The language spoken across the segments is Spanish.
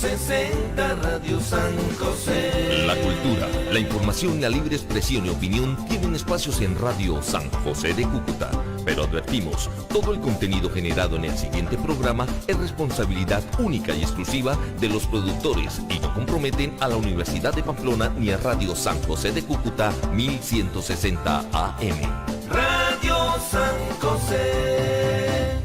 160 Radio San José. La cultura, la información y la libre expresión y opinión tienen espacios en Radio San José de Cúcuta. Pero advertimos, todo el contenido generado en el siguiente programa es responsabilidad única y exclusiva de los productores y no comprometen a la Universidad de Pamplona ni a Radio San José de Cúcuta 1160 AM. Radio San José.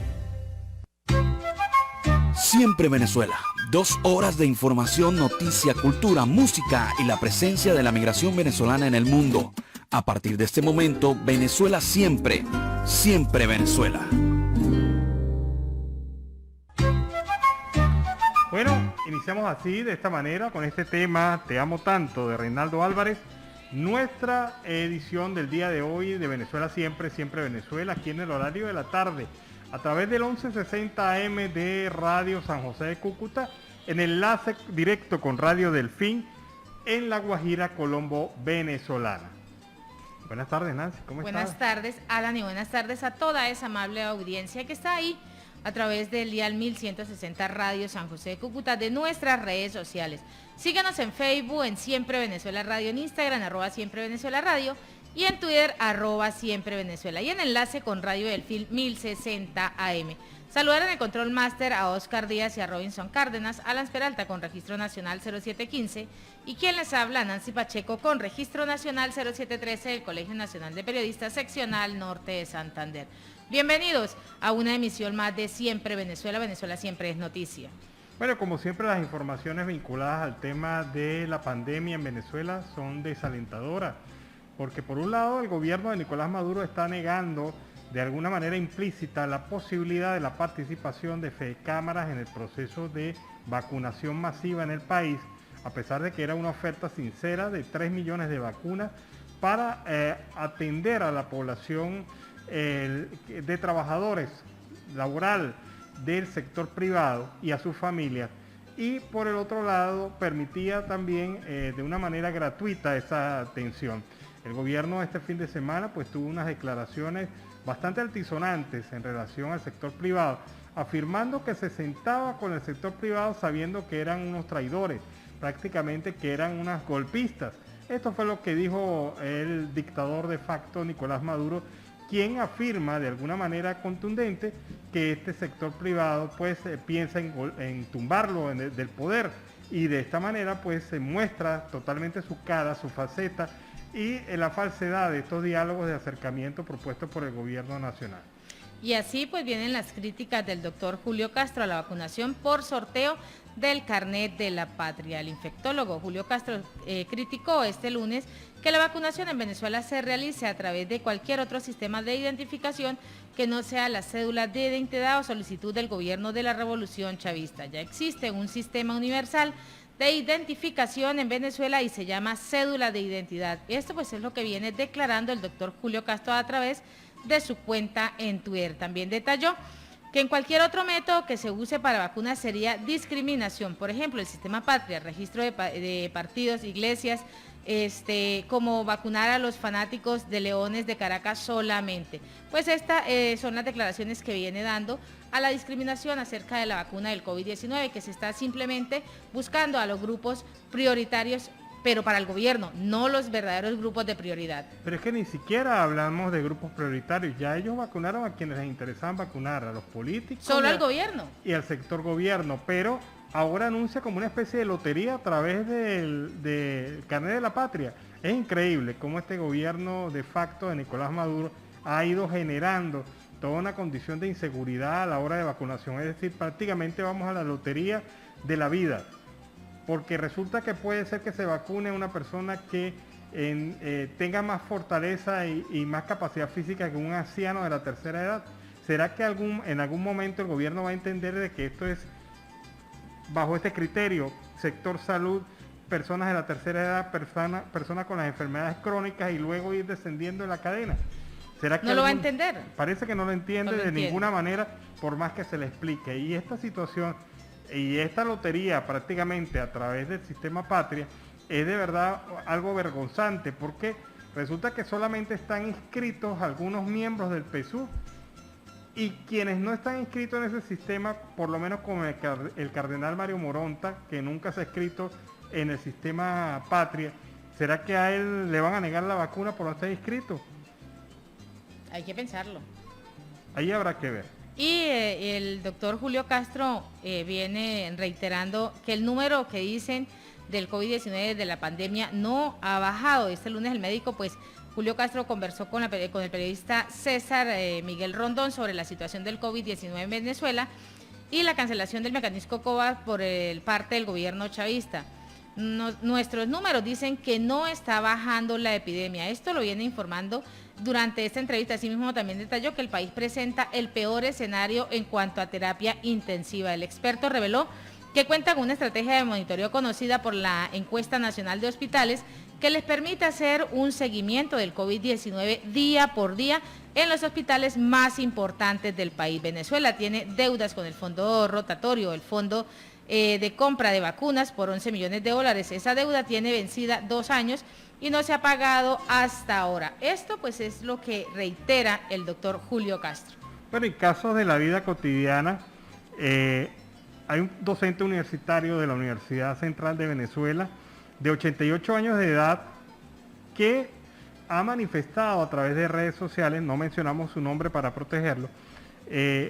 Siempre Venezuela. 2 horas de información, noticia, cultura, música y la presencia de la migración venezolana en el mundo. A partir de este momento, Venezuela siempre, siempre Venezuela. Bueno, iniciamos así, de esta manera, con este tema Te amo tanto de Reinaldo Álvarez. Nuestra edición del día de hoy de Venezuela siempre, siempre Venezuela, aquí en el horario de la tarde, a través del 1160 AM de Radio San José de Cúcuta, en enlace directo con Radio Delfín, en La Guajira, Colombo, venezolana. Buenas tardes, Nancy, ¿cómo estás? Buenas tardes, Alan, y buenas tardes a toda esa amable audiencia que está ahí a través del dial 1160 Radio San José de Cúcuta, de nuestras redes sociales. Síganos en Facebook, en Siempre Venezuela Radio, en Instagram, @Siempre Venezuela Radio, y en Twitter, @Siempre Venezuela, y en enlace con Radio Delfín 1060 AM. Saludar en el Control Master a Oscar Díaz y a Robinson Cárdenas, Alan Peralta con Registro Nacional 0715, y quien les habla, Nancy Pacheco, con Registro Nacional 0713 del Colegio Nacional de Periodistas, Seccional Norte de Santander. Bienvenidos a una emisión más de Siempre Venezuela, Venezuela siempre es noticia. Bueno, como siempre, las informaciones vinculadas al tema de la pandemia en Venezuela son desalentadoras, porque por un lado el gobierno de Nicolás Maduro está negando de alguna manera implícita la posibilidad de la participación de FEDECámaras en el proceso de vacunación masiva en el país, a pesar de que era una oferta sincera de 3 millones de vacunas para atender a la población de trabajadores laboral del sector privado y a sus familias, y por el otro lado permitía también de una manera gratuita esa atención. El gobierno este fin de semana pues tuvo unas declaraciones bastante altisonantes en relación al sector privado, afirmando que se sentaba con el sector privado sabiendo que eran unos traidores, prácticamente que eran unas golpistas. Esto fue lo que dijo el dictador de facto Nicolás Maduro, quien afirma de alguna manera contundente que este sector privado pues piensa en tumbarlo del poder, y de esta manera pues se muestra totalmente su cara, su faceta y la falsedad de estos diálogos de acercamiento propuestos por el gobierno nacional. Y así pues vienen las críticas del doctor Julio Castro a la vacunación por sorteo del carnet de la patria. El infectólogo Julio Castro criticó este lunes que la vacunación en Venezuela se realice a través de cualquier otro sistema de identificación que no sea la cédula de identidad o solicitud del gobierno de la Revolución Chavista. Ya existe un sistema universal de identificación en Venezuela y se llama cédula de identidad. Esto pues es lo que viene declarando el doctor Julio Castro a través de su cuenta en Twitter. También detalló que en cualquier otro método que se use para vacunas sería discriminación. Por ejemplo, el sistema patria, registro de partidos, iglesias, como vacunar a los fanáticos de Leones de Caracas solamente. Pues estas son las declaraciones que viene dando a la discriminación acerca de la vacuna del COVID-19, que se está simplemente buscando a los grupos prioritarios, pero para el gobierno, no los verdaderos grupos de prioridad. Pero es que ni siquiera hablamos de grupos prioritarios, ya ellos vacunaron a quienes les interesaban vacunar, a los políticos. Solo al gobierno. Y al sector gobierno, pero ahora anuncia como una especie de lotería a través del carnet de la patria. Es increíble cómo este gobierno de facto de Nicolás Maduro ha ido generando toda una condición de inseguridad a la hora de vacunación, es decir, prácticamente vamos a la lotería de la vida, porque resulta que puede ser que se vacune una persona que tenga más fortaleza y más capacidad física que un anciano de la tercera edad. ¿Será que en algún momento el gobierno va a entender de que esto es bajo este criterio, sector salud, personas de la tercera edad, personas con las enfermedades crónicas, y luego ir descendiendo en la cadena? ¿Será que no lo va a entender? Parece que no lo entiende ninguna manera, por más que se le explique. Y esta situación y esta lotería prácticamente a través del sistema patria es de verdad algo vergonzante, porque resulta que solamente están inscritos algunos miembros del PSUV Y quienes no están inscritos en ese sistema, por lo menos como el cardenal Mario Moronta, que nunca se ha inscrito en el sistema Patria, ¿será que a él le van a negar la vacuna por no estar inscrito? Hay que pensarlo. Ahí habrá que ver. Y el doctor Julio Castro viene reiterando que el número que dicen del COVID-19 de la pandemia no ha bajado. Este lunes el médico, pues, Julio Castro conversó con el periodista César Miguel Rondón sobre la situación del COVID-19 en Venezuela y la cancelación del mecanismo COVAX por parte del gobierno chavista. Nuestros números dicen que no está bajando la epidemia. Esto lo viene informando durante esta entrevista. Asimismo, también detalló que el país presenta el peor escenario en cuanto a terapia intensiva. El experto reveló que cuenta con una estrategia de monitoreo conocida por la Encuesta Nacional de Hospitales que les permite hacer un seguimiento del COVID-19 día por día en los hospitales más importantes del país. Venezuela tiene deudas con el fondo rotatorio, el fondo de compra de vacunas por 11 millones de dólares. Esa deuda tiene vencida 2 años y no se ha pagado hasta ahora. Esto pues es lo que reitera el doctor Julio Castro. Bueno, en casos de la vida cotidiana, hay un docente universitario de la Universidad Central de Venezuela de 88 años de edad que ha manifestado a través de redes sociales, no mencionamos su nombre para protegerlo,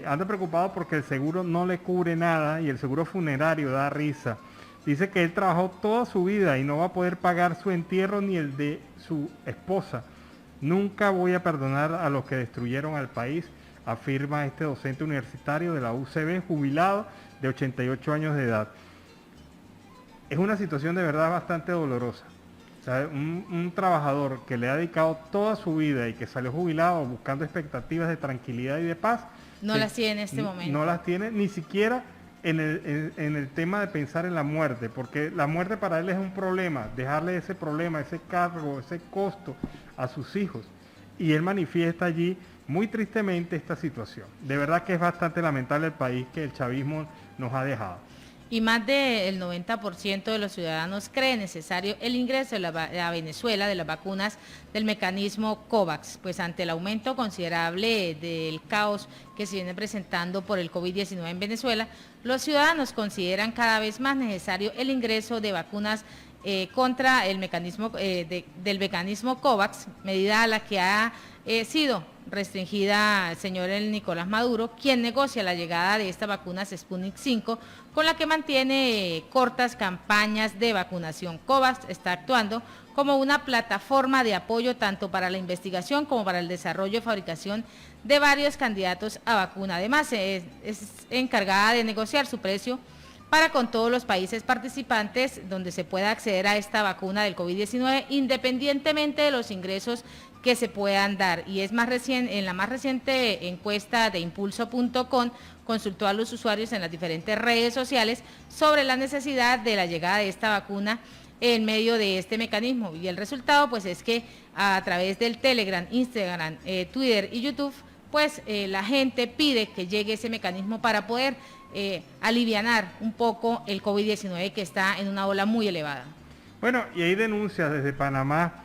anda preocupado porque el seguro no le cubre nada y el seguro funerario da risa. Dice que él trabajó toda su vida y no va a poder pagar su entierro ni el de su esposa. Nunca voy a perdonar a los que destruyeron al país, afirma este docente universitario de la UCB, jubilado de 88 años de edad. Es una situación de verdad bastante dolorosa. O sea, un trabajador que le ha dedicado toda su vida y que salió jubilado buscando expectativas de tranquilidad y de paz, no las tiene en este momento. No las tiene ni siquiera en el tema de pensar en la muerte, porque la muerte para él es un problema, dejarle ese problema, ese cargo, ese costo a sus hijos. Y él manifiesta allí muy tristemente esta situación. De verdad que es bastante lamentable el país que el chavismo nos ha dejado. Y más del 90% de los ciudadanos cree necesario el ingreso a Venezuela de las vacunas del mecanismo COVAX, pues ante el aumento considerable del caos que se viene presentando por el COVID-19 en Venezuela, los ciudadanos consideran cada vez más necesario el ingreso de vacunas contra el mecanismo del mecanismo COVAX, medida a la que ha sido restringida el señor Nicolás Maduro, quien negocia la llegada de esta vacuna Sputnik 5, con la que mantiene cortas campañas de vacunación. COVAX está actuando como una plataforma de apoyo tanto para la investigación como para el desarrollo y fabricación de varios candidatos a vacuna. Además, es encargada de negociar su precio para con todos los países participantes donde se pueda acceder a esta vacuna del COVID-19 independientemente de los ingresos que se puedan dar. Y es en la más reciente encuesta de impulso.com consultó a los usuarios en las diferentes redes sociales sobre la necesidad de la llegada de esta vacuna en medio de este mecanismo. Y el resultado pues es que a través del Telegram, Instagram, Twitter y YouTube, pues la gente pide que llegue ese mecanismo para poder alivianar un poco el COVID-19 que está en una ola muy elevada. Bueno, y hay denuncias desde Panamá.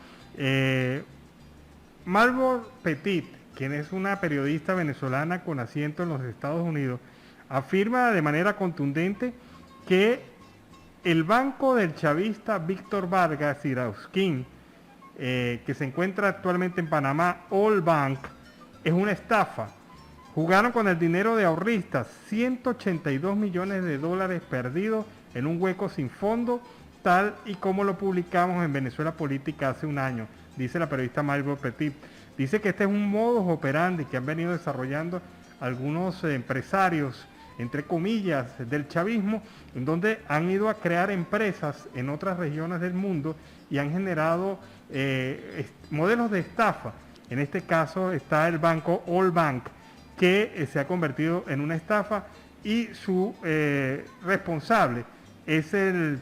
Margot Petit, quien es una periodista venezolana con asiento en los Estados Unidos, afirma de manera contundente que el banco del chavista Víctor Vargas Irausquín, que se encuentra actualmente en Panamá, All Bank, es una estafa. Jugaron con el dinero de ahorristas, 182 millones de dólares perdidos en un hueco sin fondo, tal y como lo publicamos en Venezuela Política hace un año, dice la periodista Margot Petit. Dice que este es un modus operandi que han venido desarrollando algunos empresarios, entre comillas, del chavismo, en donde han ido a crear empresas en otras regiones del mundo y han generado modelos de estafa. En este caso está el banco All Bank, que se ha convertido en una estafa y su responsable es el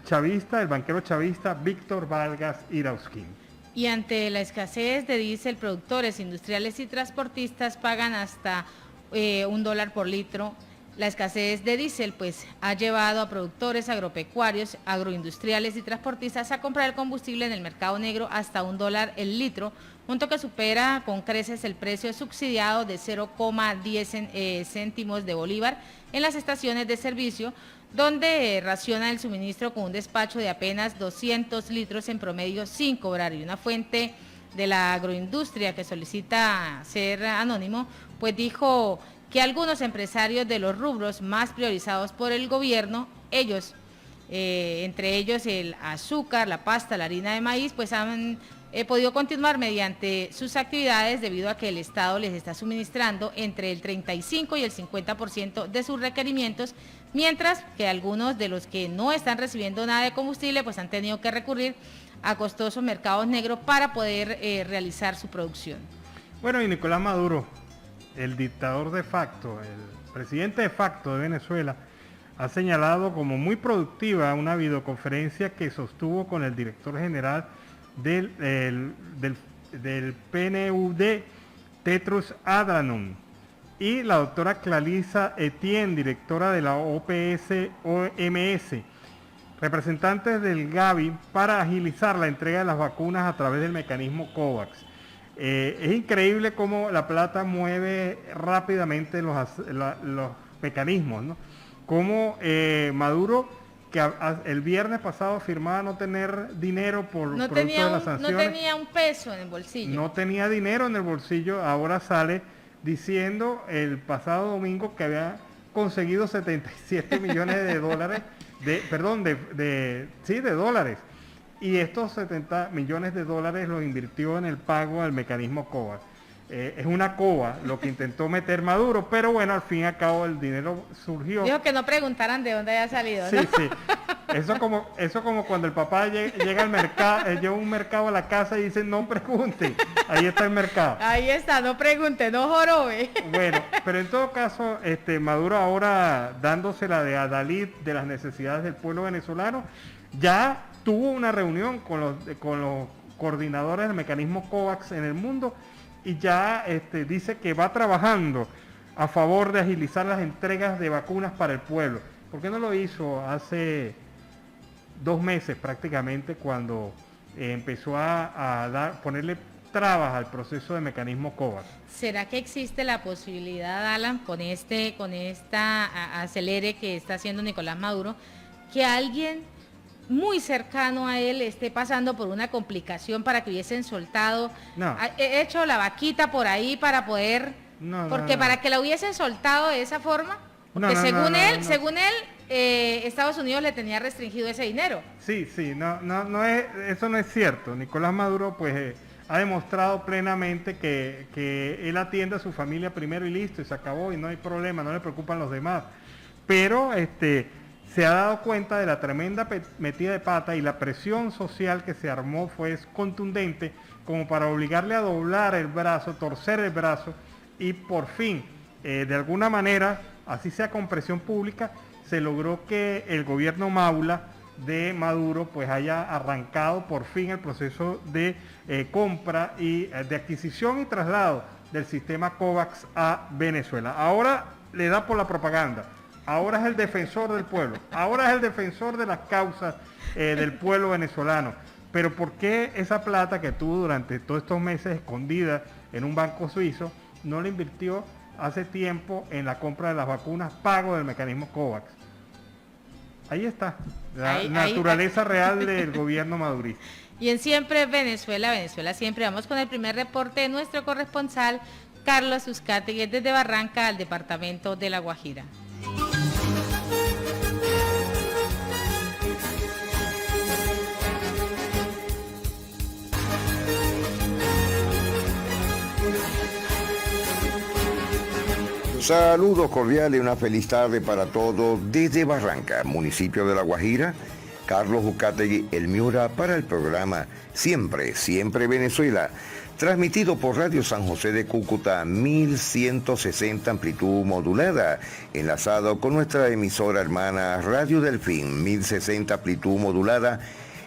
banquero chavista Víctor Vargas Irausquín. Y ante la escasez de diésel, productores industriales y transportistas pagan hasta $1 por litro. La escasez de diésel pues ha llevado a productores agropecuarios, agroindustriales y transportistas a comprar el combustible en el mercado negro hasta $1 el litro, monto que supera con creces el precio subsidiado de 0,10 céntimos de bolívar en las estaciones de servicio, donde raciona el suministro con un despacho de apenas 200 litros en promedio sin cobrar. Y una fuente de la agroindustria que solicita ser anónimo, pues dijo que algunos empresarios de los rubros más priorizados por el gobierno, ellos, entre ellos el azúcar, la pasta, la harina de maíz, pues han podido continuar mediante sus actividades debido a que el Estado les está suministrando entre el 35 y el 50% de sus requerimientos, mientras que algunos de los que no están recibiendo nada de combustible pues han tenido que recurrir a costosos mercados negros para poder realizar su producción. Bueno, y Nicolás Maduro, el dictador de facto, el presidente de facto de Venezuela, ha señalado como muy productiva una videoconferencia que sostuvo con el director general del PNUD, Tedros Adhanom, y la doctora Clarissa Etienne, directora de la OPS-OMS, representantes del Gavi, para agilizar la entrega de las vacunas a través del mecanismo COVAX. Es increíble cómo la plata mueve rápidamente los mecanismos, ¿no? Como Maduro, que el viernes pasado afirmaba no tener dinero por producto de las sanciones. No tenía un peso en el bolsillo. No tenía dinero en el bolsillo, ahora sale diciendo el pasado domingo que había conseguido 77 millones de dólares, de dólares. Y estos 70 millones de dólares los invirtió en el pago al mecanismo COVAX. Es una coba lo que intentó meter Maduro, pero bueno, al fin y al cabo el dinero surgió. Dijo que no preguntaran de dónde había salido, ¿no? Sí, sí. Eso como cuando el papá llega al mercado, lleva un mercado a la casa y dice, no pregunten, ahí está el mercado. Ahí está, no pregunte, no jorobe. Bueno, pero en todo caso, Maduro ahora dándosela de adalid de las necesidades del pueblo venezolano, ya tuvo una reunión con los coordinadores del mecanismo COVAX en el mundo, y ya dice que va trabajando a favor de agilizar las entregas de vacunas para el pueblo. ¿Por qué no lo hizo hace 2 meses prácticamente, cuando empezó a ponerle trabas al proceso de mecanismo COVAX? ¿Será que existe la posibilidad, Alan, con esta acelere que está haciendo Nicolás Maduro, que alguien muy cercano a él esté pasando por una complicación para que hubiesen soltado, hecho la vaquita por ahí para poder, para que la hubiesen soltado de esa forma, porque según él, Estados Unidos le tenía restringido ese dinero. Sí, eso no es cierto. Nicolás Maduro pues ha demostrado plenamente que él atiende a su familia primero y listo, y se acabó, y no hay problema, no le preocupan los demás. Pero se ha dado cuenta de la tremenda metida de pata, y la presión social que se armó fue contundente como para obligarle a doblar el brazo, torcer el brazo, y por fin, de alguna manera, así sea con presión pública, se logró que el gobierno Maula de Maduro pues haya arrancado por fin el proceso de compra y de adquisición y traslado del sistema COVAX a Venezuela. Ahora le da por la propaganda. Ahora es el defensor del pueblo, ahora es el defensor de las causas del pueblo venezolano. Pero ¿por qué esa plata que tuvo durante todos estos meses escondida en un banco suizo no la invirtió hace tiempo en la compra de las vacunas, pago del mecanismo COVAX? Ahí está, la naturaleza real del gobierno madurista. Y en Siempre Venezuela siempre, vamos con el primer reporte de nuestro corresponsal, Carlos Uzcategui, desde Barranca, al departamento de La Guajira. Saludos cordiales y una feliz tarde para todos desde Barranca, municipio de La Guajira. Carlos Uzcategui, el Miura, para el programa Siempre Venezuela, transmitido por Radio San José de Cúcuta, 1160 amplitud modulada, enlazado con nuestra emisora hermana Radio Delfín, 1060 amplitud modulada,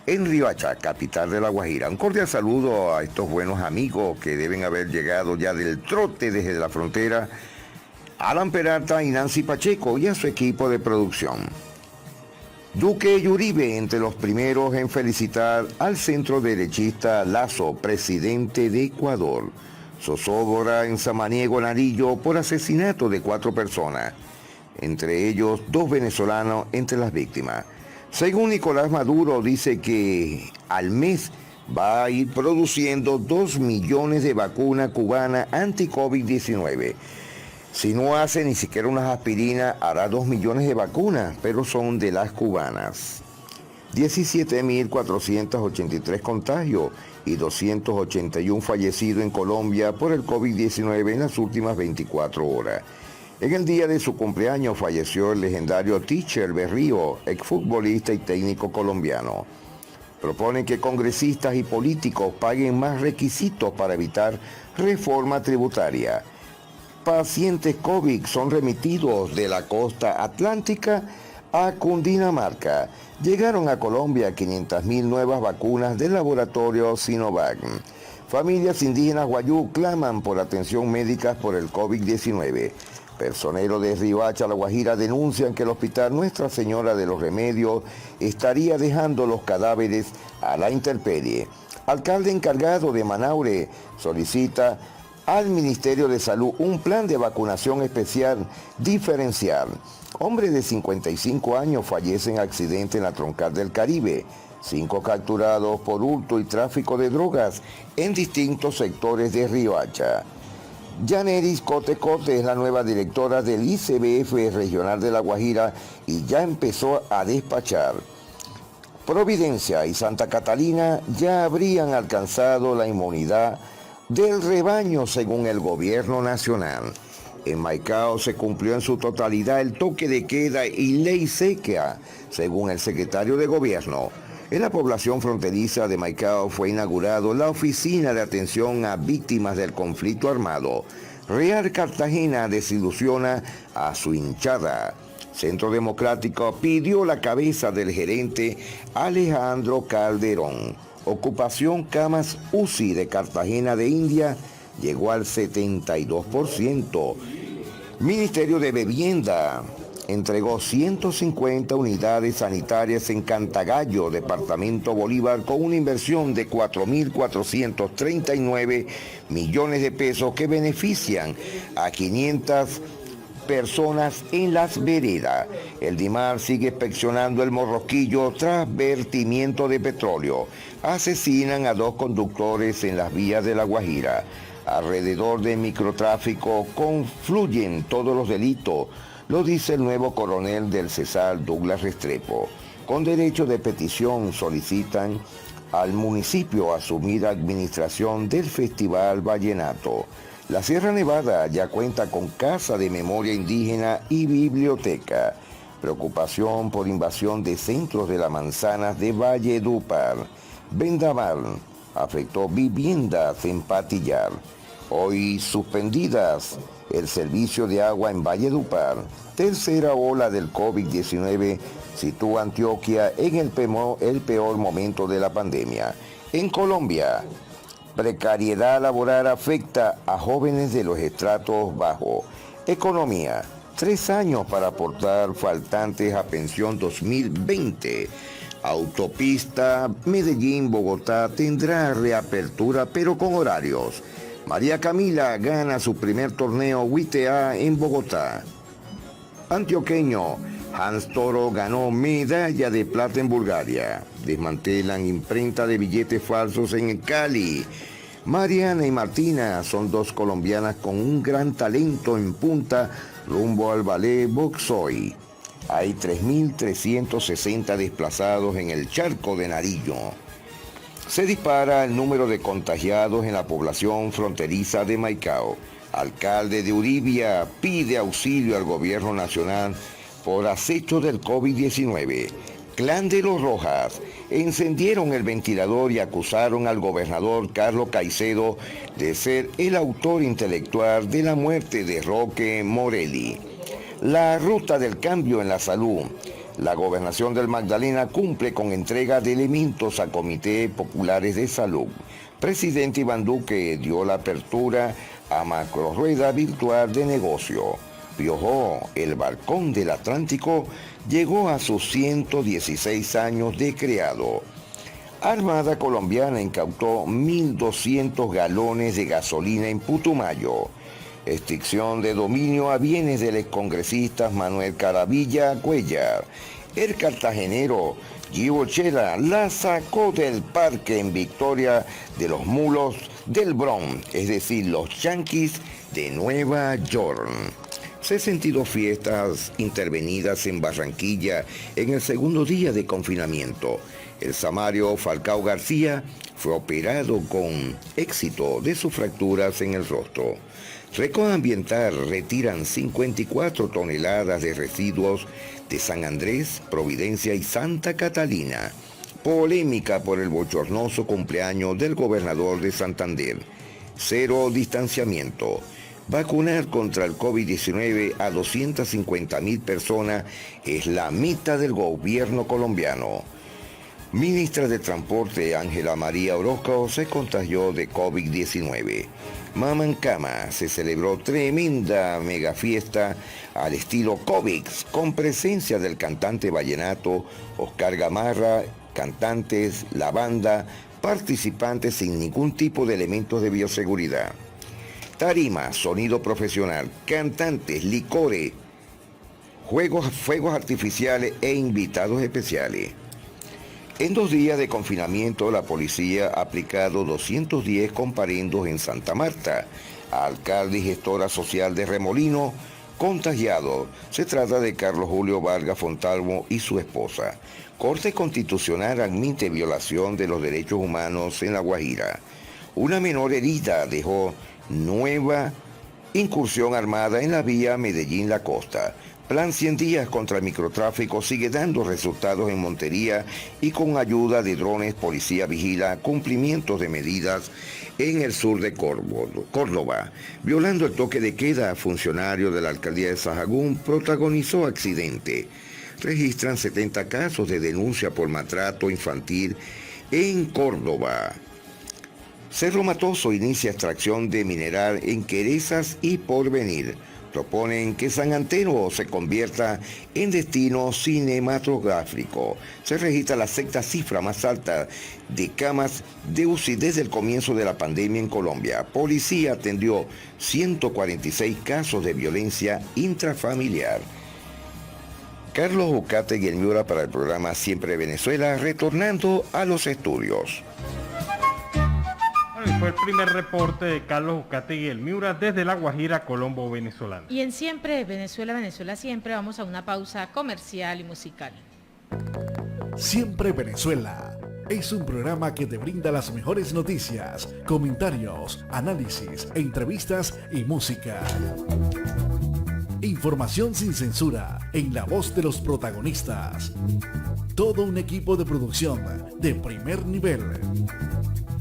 en Riohacha, capital de La Guajira. Un cordial saludo a estos buenos amigos que deben haber llegado ya del trote desde la frontera Alan Peralta y Nancy Pacheco y a su equipo de producción. Duque y Uribe entre los primeros en felicitar al centro derechista Lazo, presidente de Ecuador. Zozobra en Samaniego, Nariño, por asesinato de 4 personas, entre ellos 2 venezolanos entre las víctimas. Según Nicolás Maduro, dice que al mes va a ir produciendo 2 millones de vacunas cubanas anti-COVID-19. Si no hace ni siquiera unas aspirinas, hará 2 millones de vacunas, pero son de las cubanas. 17.483 contagios y 281 fallecidos en Colombia por el COVID-19 en las últimas 24 horas. En el día de su cumpleaños falleció el legendario Teacher Berrío, exfutbolista y técnico colombiano. Proponen que congresistas y políticos paguen más requisitos para evitar reforma tributaria. Pacientes COVID son remitidos de la costa atlántica a Cundinamarca. Llegaron a Colombia 500.000 nuevas vacunas del laboratorio Sinovac. Familias indígenas Guayú claman por atención médica por el COVID-19. Personeros de Riohacha, La Guajira, denuncian que el hospital Nuestra Señora de los Remedios estaría dejando los cadáveres a la intemperie. Alcalde encargado de Manaure solicita al Ministerio de Salud un plan de vacunación especial diferencial. Hombre de 55 años fallece en accidente en la troncal del Caribe. 5 capturados por hurto y tráfico de drogas en distintos sectores de Riohacha. Yaneris Cote Cote es la nueva directora del ICBF Regional de La Guajira y ya empezó a despachar. Providencia y Santa Catalina ya habrían alcanzado la inmunidad del rebaño según el gobierno nacional. En Maicao se cumplió en su totalidad el toque de queda y ley seca, según el secretario de gobierno. En la población fronteriza de Maicao fue inaugurado la Oficina de Atención a Víctimas del Conflicto Armado. Real Cartagena desilusiona a su hinchada. Centro Democrático pidió la cabeza del gerente Alejandro Calderón. Ocupación camas UCI de Cartagena de India llegó al 72%. Ministerio de Vivienda entregó 150 unidades sanitarias en Cantagallo, departamento Bolívar, con una inversión de 4.439 millones de pesos que benefician a 500 personas en las veredas. El DIMAR sigue inspeccionando el Morrosquillo tras vertimiento de petróleo. Asesinan a 2 conductores en las vías de La Guajira. Alrededor del microtráfico confluyen todos los delitos, lo dice el nuevo coronel del CESAR, Douglas Restrepo. Con derecho de petición solicitan al municipio asumir administración del Festival Vallenato. La Sierra Nevada ya cuenta con Casa de Memoria Indígena y biblioteca. Preocupación por invasión de centros de las manzanas de Valledupar. Vendaval afectó viviendas en Patillar. Hoy suspendidas el servicio de agua en Valledupar. Tercera ola del COVID-19 sitúa a Antioquia en el peor momento de la pandemia. En Colombia, precariedad laboral afecta a jóvenes de los estratos bajos. Economía, 3 años para aportar faltantes a pensión 2020. Autopista Medellín-Bogotá tendrá reapertura pero con horarios. María Camila gana su primer torneo WTA en Bogotá. Antioqueño Hans Toro ganó medalla de plata en Bulgaria. Desmantelan imprenta de billetes falsos en Cali. Mariana y Martina son 2 colombianas con un gran talento en punta rumbo al ballet Boxoy. Hay 3.360 desplazados en el charco de Nariño. Se dispara el número de contagiados en la población fronteriza de Maicao. Alcalde de Uribia pide auxilio al gobierno nacional por acecho del COVID-19. Clan de los Rojas encendieron el ventilador y acusaron al gobernador Carlos Caicedo de ser el autor intelectual de la muerte de Roque Morelli. La ruta del cambio en la salud. La gobernación del Magdalena cumple con entrega de elementos a comités populares de salud. Presidente Iván Duque dio la apertura a macro rueda virtual de negocio. Piojó, el balcón del Atlántico, llegó a sus 116 años de creado. Armada colombiana incautó 1.200 galones de gasolina en Putumayo. Extinción de dominio a bienes del excongresista Manuel Caravilla Cuellar. El cartagenero Gio Chela la sacó del parque en victoria de los mulos del Bronx, es decir, los Yankees de Nueva York. 62 fiestas intervenidas en Barranquilla en el segundo día de confinamiento. El samario Falcao García fue operado con éxito de sus fracturas en el rostro. Récord Ambiental retiran 54 toneladas de residuos de San Andrés, Providencia y Santa Catalina. Polémica por el bochornoso cumpleaños del gobernador de Santander. Cero distanciamiento. Vacunar contra el COVID-19 a 250.000 personas es la meta del gobierno colombiano. Ministra de Transporte Ángela María Orozco se contagió de COVID-19. Mamancama se celebró tremenda mega fiesta al estilo COVID con presencia del cantante vallenato Oscar Gamarra, cantantes, la banda, participantes sin ningún tipo de elementos de bioseguridad. Tarima, sonido profesional, cantantes, licores, fuegos artificiales e invitados especiales. En 2 días de confinamiento, la policía ha aplicado 210 comparendos en Santa Marta. Alcalde y gestora social de Remolino, contagiado. Se trata de Carlos Julio Vargas Fontalvo y su esposa. Corte Constitucional admite violación de los derechos humanos en La Guajira. Una menor herida dejó nueva incursión armada en la vía Medellín-La Costa. Plan 100 días contra el microtráfico sigue dando resultados en Montería y con ayuda de drones, policía vigila cumplimientos de medidas en el sur de Córdoba. Violando el toque de queda, funcionario de la alcaldía de Sahagún protagonizó accidente. Registran 70 casos de denuncia por maltrato infantil en Córdoba. Cerro Matoso inicia extracción de mineral en Querezas y Porvenir. Proponen que San Antero se convierta en destino cinematográfico. Se registra la 6ª cifra más alta de camas de UCI desde el comienzo de la pandemia en Colombia. Policía atendió 146 casos de violencia intrafamiliar. Carlos Ucategui el Miura para el programa Siempre Venezuela, retornando a los estudios. Y fue el primer reporte de Carlos Ucategui el Miura desde La Guajira, Colombo, venezolana. Y en Siempre Venezuela, Venezuela Siempre, vamos a una pausa comercial y musical. Siempre Venezuela es un programa que te brinda las mejores noticias, comentarios, análisis, entrevistas y música. Información sin censura en la voz de los protagonistas. Todo un equipo de producción de primer nivel.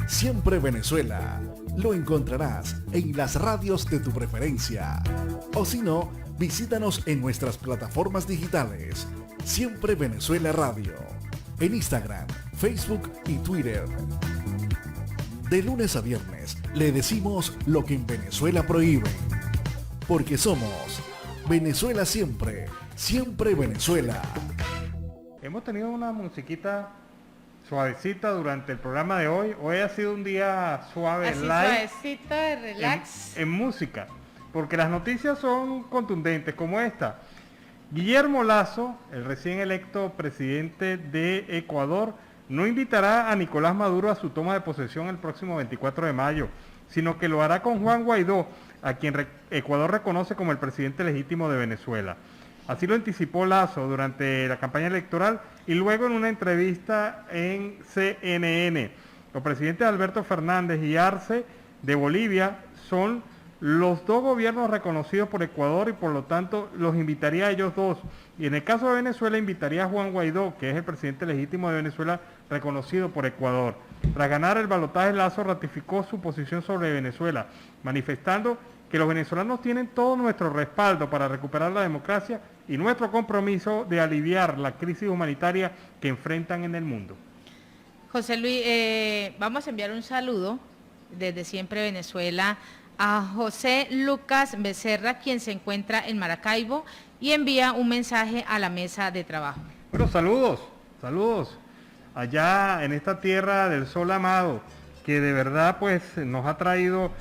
Siempre Venezuela. Lo encontrarás en las radios de tu preferencia. O si no, visítanos en nuestras plataformas digitales. Siempre Venezuela Radio. En Instagram, Facebook y Twitter. De lunes a viernes le decimos lo que en Venezuela prohíben. Porque somos Venezuela Siempre. Siempre Venezuela. Hemos tenido una musiquita suavecita durante el programa de hoy. Hoy ha sido un día suave, así light, suavecito, de relax. en música, porque las noticias son contundentes como esta. Guillermo Lasso, el recién electo presidente de Ecuador, no invitará a Nicolás Maduro a su toma de posesión el próximo 24 de mayo, sino que lo hará con Juan Guaidó, a quien Ecuador reconoce como el presidente legítimo de Venezuela. Así lo anticipó Lasso durante la campaña electoral y luego en una entrevista en CNN. Los presidentes Alberto Fernández y Arce de Bolivia son los 2 gobiernos reconocidos por Ecuador y por lo tanto los invitaría a ellos 2. Y en el caso de Venezuela invitaría a Juan Guaidó, que es el presidente legítimo de Venezuela reconocido por Ecuador. Tras ganar el balotaje, Lasso ratificó su posición sobre Venezuela, manifestando que los venezolanos tienen todo nuestro respaldo para recuperar la democracia y nuestro compromiso de aliviar la crisis humanitaria que enfrentan en el mundo. José Luis, vamos a enviar un saludo desde Siempre Venezuela a José Lucas Becerra, quien se encuentra en Maracaibo y envía un mensaje a la mesa de trabajo. Bueno, saludos allá en esta tierra del sol amado, que de verdad pues nos ha traído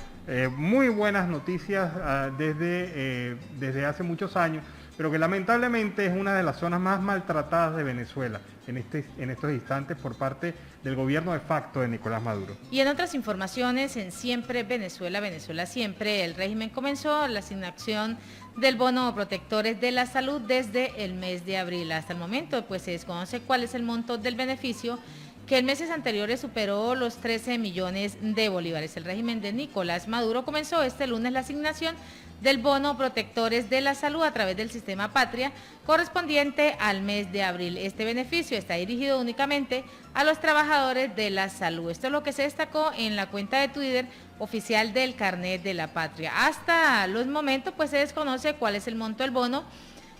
muy buenas noticias desde hace muchos años, pero que lamentablemente es una de las zonas más maltratadas de Venezuela en estos instantes por parte del gobierno de facto de Nicolás Maduro. Y en otras informaciones, en Siempre Venezuela, Venezuela Siempre, el régimen comenzó la asignación del bono protectores de la salud desde el mes de abril. Hasta el momento pues se desconoce cuál es el monto del beneficio, que en meses anteriores superó los 13 millones de bolívares. El régimen de Nicolás Maduro comenzó este lunes la asignación del bono protectores de la salud a través del sistema Patria, correspondiente al mes de abril. Este beneficio está dirigido únicamente a los trabajadores de la salud. Esto es lo que se destacó en la cuenta de Twitter oficial del Carnet de la Patria. Hasta los momentos pues se desconoce cuál es el monto del bono.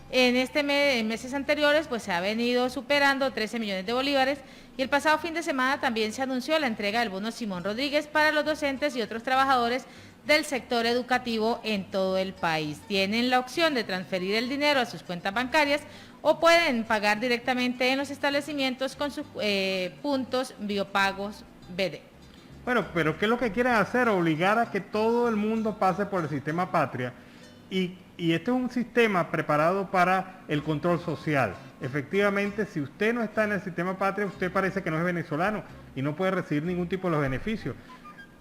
En meses anteriores pues se ha venido superando 13 millones de bolívares y el pasado fin de semana también se anunció la entrega del bono Simón Rodríguez para los docentes y otros trabajadores del sector educativo en todo el país. Tienen la opción de transferir el dinero a sus cuentas bancarias o pueden pagar directamente en los establecimientos con sus puntos biopagos BD. Bueno, pero ¿qué es lo que quieren hacer? Obligar a que todo el mundo pase por el sistema Patria. Y este es un sistema preparado para el control social. Efectivamente, si usted no está en el sistema Patria, usted parece que no es venezolano y no puede recibir ningún tipo de los beneficios.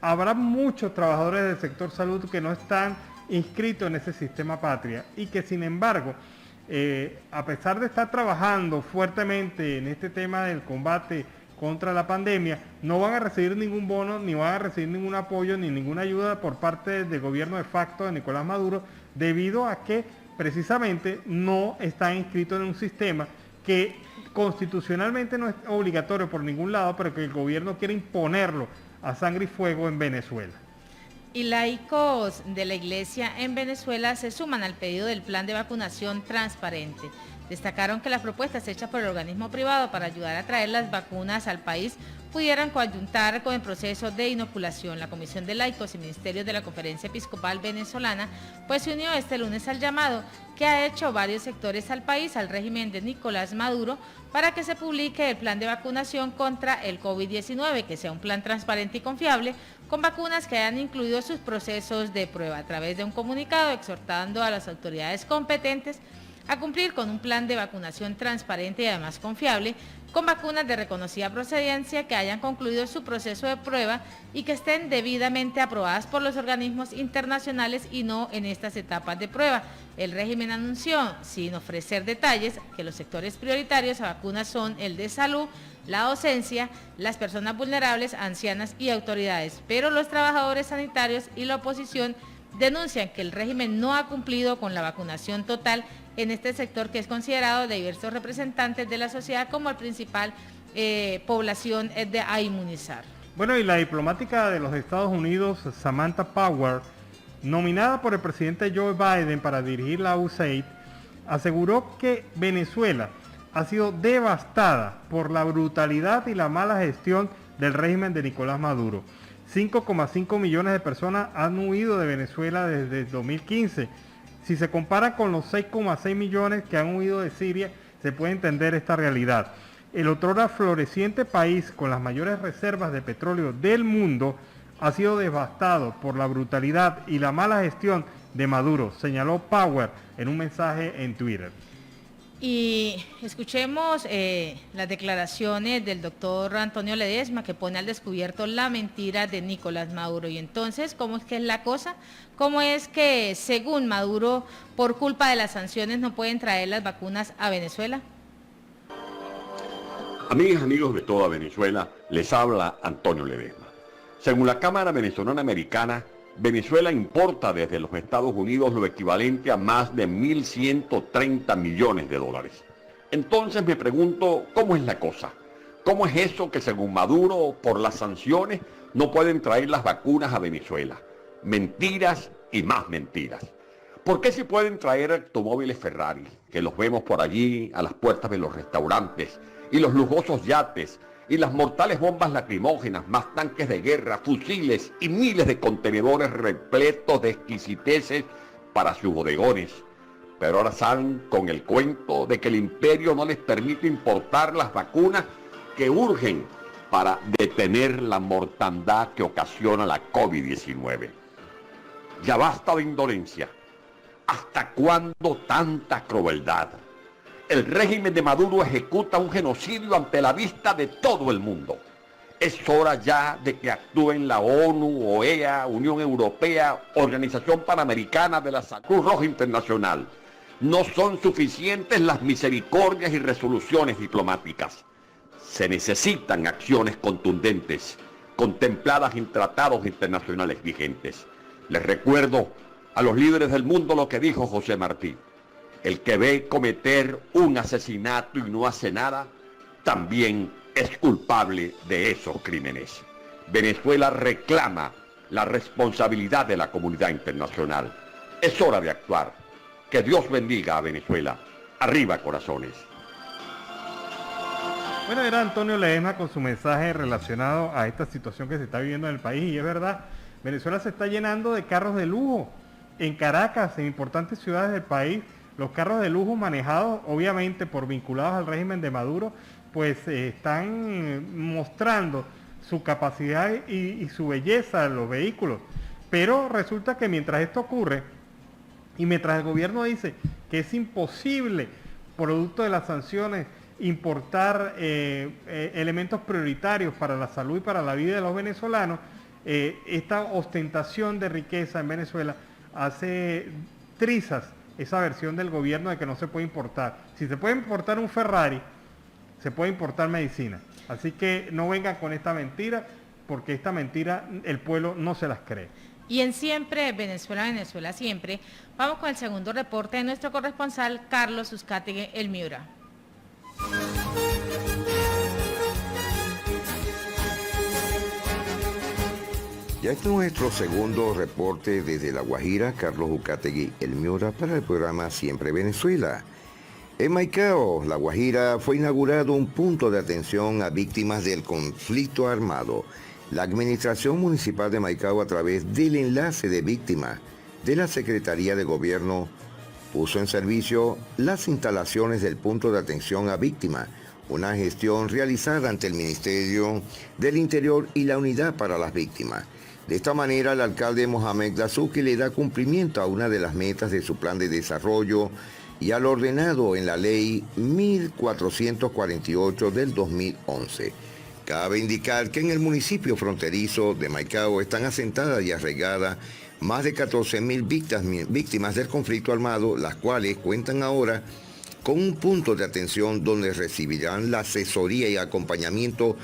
Habrá muchos trabajadores del sector salud que no están inscritos en ese sistema Patria y que sin embargo, a pesar de estar trabajando fuertemente en este tema del combate contra la pandemia, no van a recibir ningún bono, ni van a recibir ningún apoyo, ni ninguna ayuda por parte del gobierno de facto de Nicolás Maduro, debido a que precisamente no están inscritos en un sistema que constitucionalmente no es obligatorio por ningún lado, pero que el gobierno quiere imponerlo a sangre y fuego en Venezuela. Y laicos de la Iglesia en Venezuela se suman al pedido del plan de vacunación transparente. Destacaron que las propuestas hechas por el organismo privado para ayudar a traer las vacunas al país pudieran coadyuntar con el proceso de inoculación. La Comisión de Laicos y Ministerios de la Conferencia Episcopal Venezolana pues se unió este lunes al llamado que ha hecho varios sectores al país, al régimen de Nicolás Maduro, para que se publique el plan de vacunación contra el COVID-19, que sea un plan transparente y confiable, con vacunas que hayan incluido sus procesos de prueba. A través de un comunicado exhortando a las autoridades competentes a cumplir con un plan de vacunación transparente y además confiable, con vacunas de reconocida procedencia que hayan concluido su proceso de prueba y que estén debidamente aprobadas por los organismos internacionales y no en estas etapas de prueba. El régimen anunció, sin ofrecer detalles, que los sectores prioritarios a vacunas son el de salud, la docencia, las personas vulnerables, ancianas y autoridades, pero los trabajadores sanitarios y la oposición denuncian que el régimen no ha cumplido con la vacunación total en este sector que es considerado de diversos representantes de la sociedad como el principal población a inmunizar. Bueno, y la diplomática de los Estados Unidos, Samantha Power, nominada por el presidente Joe Biden para dirigir la USAID, aseguró que Venezuela ha sido devastada por la brutalidad y la mala gestión del régimen de Nicolás Maduro. 5,5 millones de personas han huido de Venezuela desde 2015. Si se compara con los 6,6 millones que han huido de Siria, se puede entender esta realidad. El otrora floreciente país con las mayores reservas de petróleo del mundo ha sido devastado por la brutalidad y la mala gestión de Maduro, señaló Power en un mensaje en Twitter. Y escuchemos las declaraciones del doctor Antonio Ledesma, que pone al descubierto la mentira de Nicolás Maduro. Y entonces, ¿cómo es que es la cosa? ¿Cómo es que, según Maduro, por culpa de las sanciones no pueden traer las vacunas a Venezuela? Amigas, amigos de toda Venezuela, les habla Antonio Ledesma. Según la Cámara Venezolana Americana, Venezuela importa desde los Estados Unidos lo equivalente a más de 1.130 millones de dólares. Entonces me pregunto, ¿cómo es la cosa? ¿Cómo es eso que según Maduro, por las sanciones, no pueden traer las vacunas a Venezuela? Mentiras y más mentiras. ¿Por qué sí pueden traer automóviles Ferrari, que los vemos por allí a las puertas de los restaurantes, y los lujosos yates, y las mortales bombas lacrimógenas, más tanques de guerra, fusiles y miles de contenedores repletos de exquisiteces para sus bodegones. Pero ahora salen con el cuento de que el imperio no les permite importar las vacunas que urgen para detener la mortandad que ocasiona la COVID-19. Ya basta de indolencia. ¿Hasta cuándo tanta crueldad? El régimen de Maduro ejecuta un genocidio ante la vista de todo el mundo. Es hora ya de que actúen la ONU, OEA, Unión Europea, Organización Panamericana de la Salud, Cruz Roja Internacional. No son suficientes las misericordias y resoluciones diplomáticas. Se necesitan acciones contundentes, contempladas en tratados internacionales vigentes. Les recuerdo a los líderes del mundo lo que dijo José Martí. El que ve cometer un asesinato y no hace nada, también es culpable de esos crímenes. Venezuela reclama la responsabilidad de la comunidad internacional. Es hora de actuar. Que Dios bendiga a Venezuela. Arriba, corazones. Bueno, era Antonio Ledesma con su mensaje relacionado a esta situación que se está viviendo en el país. Y es verdad, Venezuela se está llenando de carros de lujo. En Caracas, en importantes ciudades del país, los carros de lujo manejados, obviamente por vinculados al régimen de Maduro, pues están mostrando su capacidad y su belleza en los vehículos. Pero resulta que mientras esto ocurre, y mientras el gobierno dice que es imposible, producto de las sanciones, importar elementos prioritarios para la salud y para la vida de los venezolanos, esta ostentación de riqueza en Venezuela hace trizas esa versión del gobierno de que no se puede importar. Si se puede importar un Ferrari, se puede importar medicina. Así que no vengan con esta mentira, porque esta mentira el pueblo no se las cree. Y en Siempre Venezuela, Venezuela Siempre, vamos con el segundo reporte de nuestro corresponsal Carlos Uzcategui, el Miura. Ya es nuestro segundo reporte desde La Guajira, Carlos Uzcategui, el Miura, para el programa Siempre Venezuela. En Maicao, La Guajira, fue inaugurado un punto de atención a víctimas del conflicto armado. La Administración Municipal de Maicao, a través del enlace de víctimas de la Secretaría de Gobierno, puso en servicio las instalaciones del punto de atención a víctimas, una gestión realizada ante el Ministerio del Interior y la Unidad para las Víctimas. De esta manera, el alcalde Mohamed Dasuki le da cumplimiento a una de las metas de su plan de desarrollo y al ordenado en la ley 1448 del 2011. Cabe indicar que en el municipio fronterizo de Maicao están asentadas y arraigadas más de 14.000 víctimas del conflicto armado, las cuales cuentan ahora con un punto de atención donde recibirán la asesoría y acompañamiento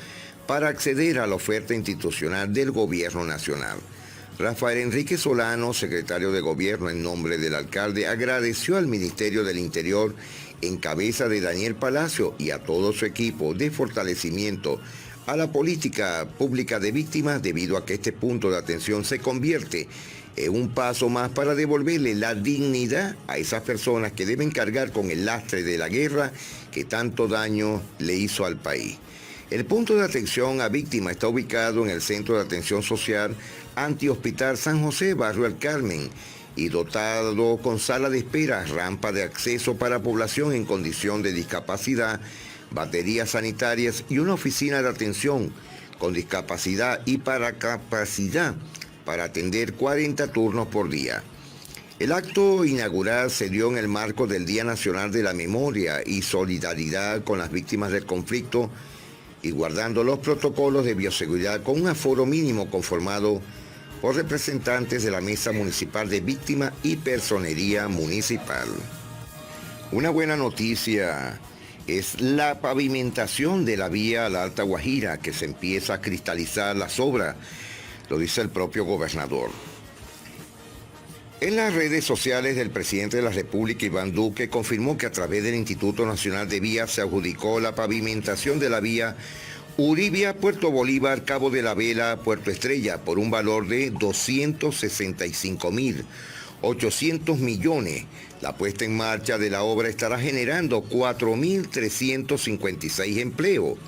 para acceder a la oferta institucional del Gobierno Nacional. Rafael Enrique Solano, secretario de Gobierno en nombre del alcalde, agradeció al Ministerio del Interior en cabeza de Daniel Palacio y a todo su equipo de fortalecimiento a la política pública de víctimas, debido a que este punto de atención se convierte en un paso más para devolverle la dignidad a esas personas que deben cargar con el lastre de la guerra que tanto daño le hizo al país. El punto de atención a víctimas está ubicado en el Centro de Atención Social Antihospital San José, Barrio El Carmen, y dotado con sala de espera, rampa de acceso para población en condición de discapacidad, baterías sanitarias y una oficina de atención con discapacidad y para capacidad para atender 40 turnos por día. El acto inaugural se dio en el marco del Día Nacional de la Memoria y Solidaridad con las Víctimas del Conflicto, y guardando los protocolos de bioseguridad con un aforo mínimo conformado por representantes de la Mesa Municipal de Víctimas y Personería Municipal. Una buena noticia es la pavimentación de la vía a la Alta Guajira, que se empieza a cristalizar las obras, lo dice el propio gobernador. En las redes sociales del presidente de la República, Iván Duque, confirmó que a través del Instituto Nacional de Vías se adjudicó la pavimentación de la vía Uribia, Puerto Bolívar, Cabo de la Vela, Puerto Estrella, por un valor de 265.800 millones. La puesta en marcha de la obra estará generando 4.356 empleos.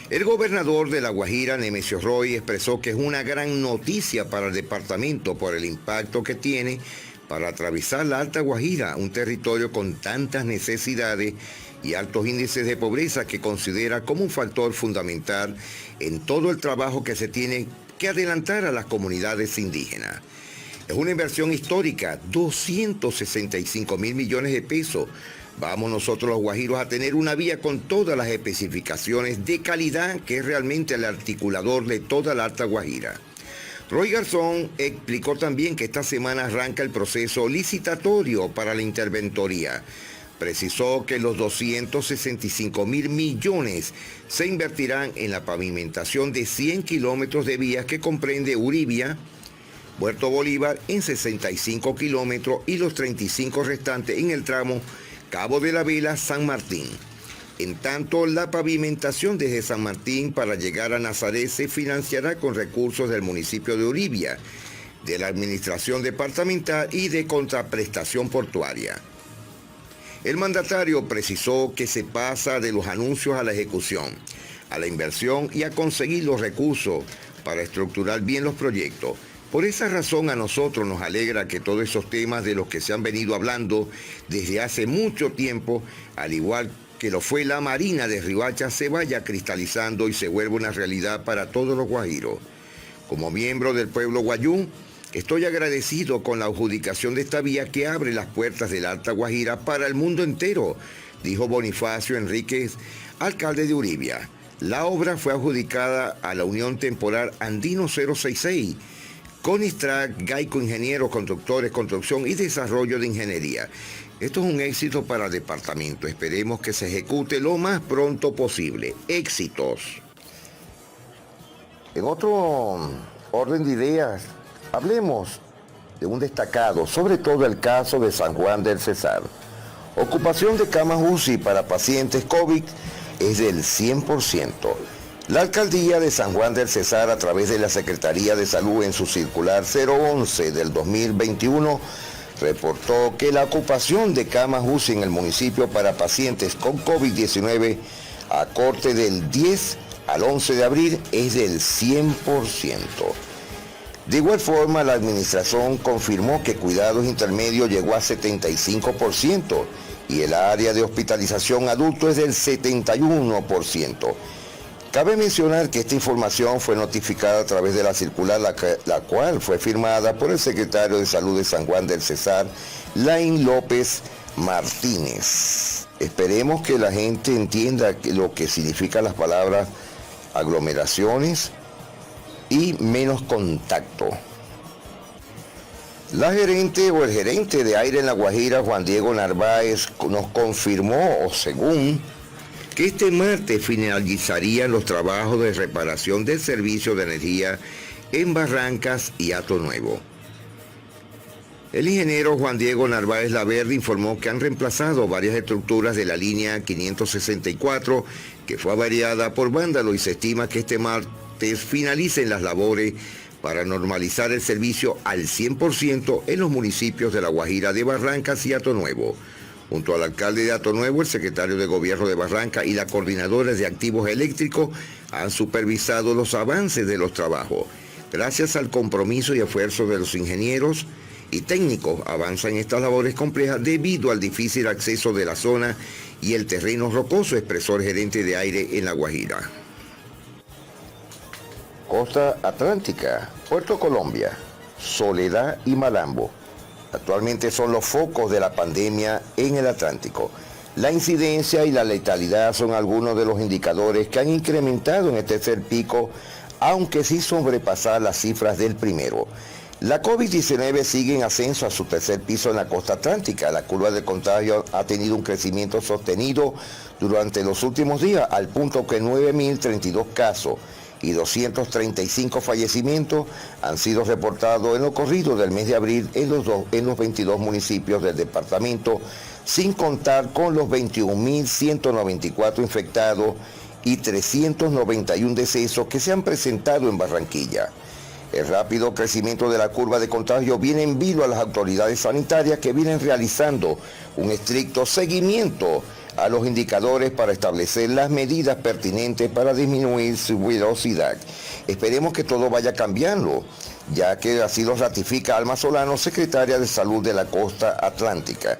El gobernador de La Guajira, Nemesio Roy, expresó que es una gran noticia para el departamento por el impacto que tiene para atravesar la Alta Guajira, un territorio con tantas necesidades y altos índices de pobreza que considera como un factor fundamental en todo el trabajo que se tiene que adelantar a las comunidades indígenas. Es una inversión histórica, 265 mil millones de pesos. Vamos nosotros los guajiros a tener una vía con todas las especificaciones de calidad que es realmente el articulador de toda la Alta Guajira. Roy Garzón explicó también que esta semana arranca el proceso licitatorio para la interventoría. Precisó que los 265 mil millones se invertirán en la pavimentación de 100 kilómetros de vías que comprende Uribia, Puerto Bolívar en 65 kilómetros y los 35 restantes en el tramo Cabo de la Vela, San Martín. En tanto, la pavimentación desde San Martín para llegar a Nazaret se financiará con recursos del municipio de Uribia, de la administración departamental y de contraprestación portuaria. El mandatario precisó que se pasa de los anuncios a la ejecución, a la inversión y a conseguir los recursos para estructurar bien los proyectos. Por esa razón a nosotros nos alegra que todos esos temas de los que se han venido hablando desde hace mucho tiempo, al igual que lo fue la Marina de Riohacha, se vaya cristalizando y se vuelva una realidad para todos los guajiros. Como miembro del pueblo guayú, estoy agradecido con la adjudicación de esta vía que abre las puertas de la Alta Guajira para el mundo entero, dijo Bonifacio Enríquez, alcalde de Uribia. La obra fue adjudicada a la Unión Temporal Andino 066, Conistrac, Gaico Ingenieros, Constructores, Construcción y Desarrollo de Ingeniería. Esto es un éxito para el departamento. Esperemos que se ejecute lo más pronto posible. Éxitos. En otro orden de ideas, hablemos de un destacado, sobre todo el caso de San Juan del Cesar. Ocupación de camas UCI para pacientes COVID es del 100%. La alcaldía de San Juan del Cesar, a través de la Secretaría de Salud en su circular 011 del 2021, reportó que la ocupación de camas UCI en el municipio para pacientes con COVID-19 a corte del 10 al 11 de abril es del 100%. De igual forma, la administración confirmó que cuidados intermedios llegó a 75% y el área de hospitalización adulto es del 71%. Cabe mencionar que esta información fue notificada a través de la circular, la cual fue firmada por el secretario de Salud de San Juan del Cesar, Lain López Martínez. Esperemos que la gente entienda lo que significan las palabras aglomeraciones y menos contacto. La gerente o el gerente de aire en La Guajira, Juan Diego Narváez, nos confirmó, o según, que este martes finalizarían los trabajos de reparación del servicio de energía en Barrancas y Hato Nuevo. El ingeniero Juan Diego Narváez Laverde informó que han reemplazado varias estructuras de la línea 564 que fue averiada por vándalo y se estima que este martes finalicen las labores para normalizar el servicio al 100% en los municipios de La Guajira, de Barrancas y Hato Nuevo. Junto al alcalde de Hato Nuevo, el secretario de Gobierno de Barranca y la coordinadora de activos eléctricos han supervisado los avances de los trabajos. Gracias al compromiso y esfuerzo de los ingenieros y técnicos, avanzan estas labores complejas debido al difícil acceso de la zona y el terreno rocoso, expresó el gerente de aire en La Guajira. Costa Atlántica, Puerto Colombia, Soledad y Malambo actualmente son los focos de la pandemia en el Atlántico. La incidencia y la letalidad son algunos de los indicadores que han incrementado en este tercer pico, aunque sin sobrepasar las cifras del primero. La COVID-19 sigue en ascenso a su tercer piso en la costa atlántica. La curva de contagio ha tenido un crecimiento sostenido durante los últimos días, al punto que 9.032 casos y 235 fallecimientos han sido reportados en lo corrido del mes de abril en los 22 municipios del departamento, sin contar con los 21.194 infectados y 391 decesos que se han presentado en Barranquilla. El rápido crecimiento de la curva de contagio viene en vilo a las autoridades sanitarias que vienen realizando un estricto seguimiento a los indicadores para establecer las medidas pertinentes para disminuir su velocidad. Esperemos que todo vaya cambiando, ya que así lo ratifica Alma Solano, secretaria de Salud de la Costa Atlántica.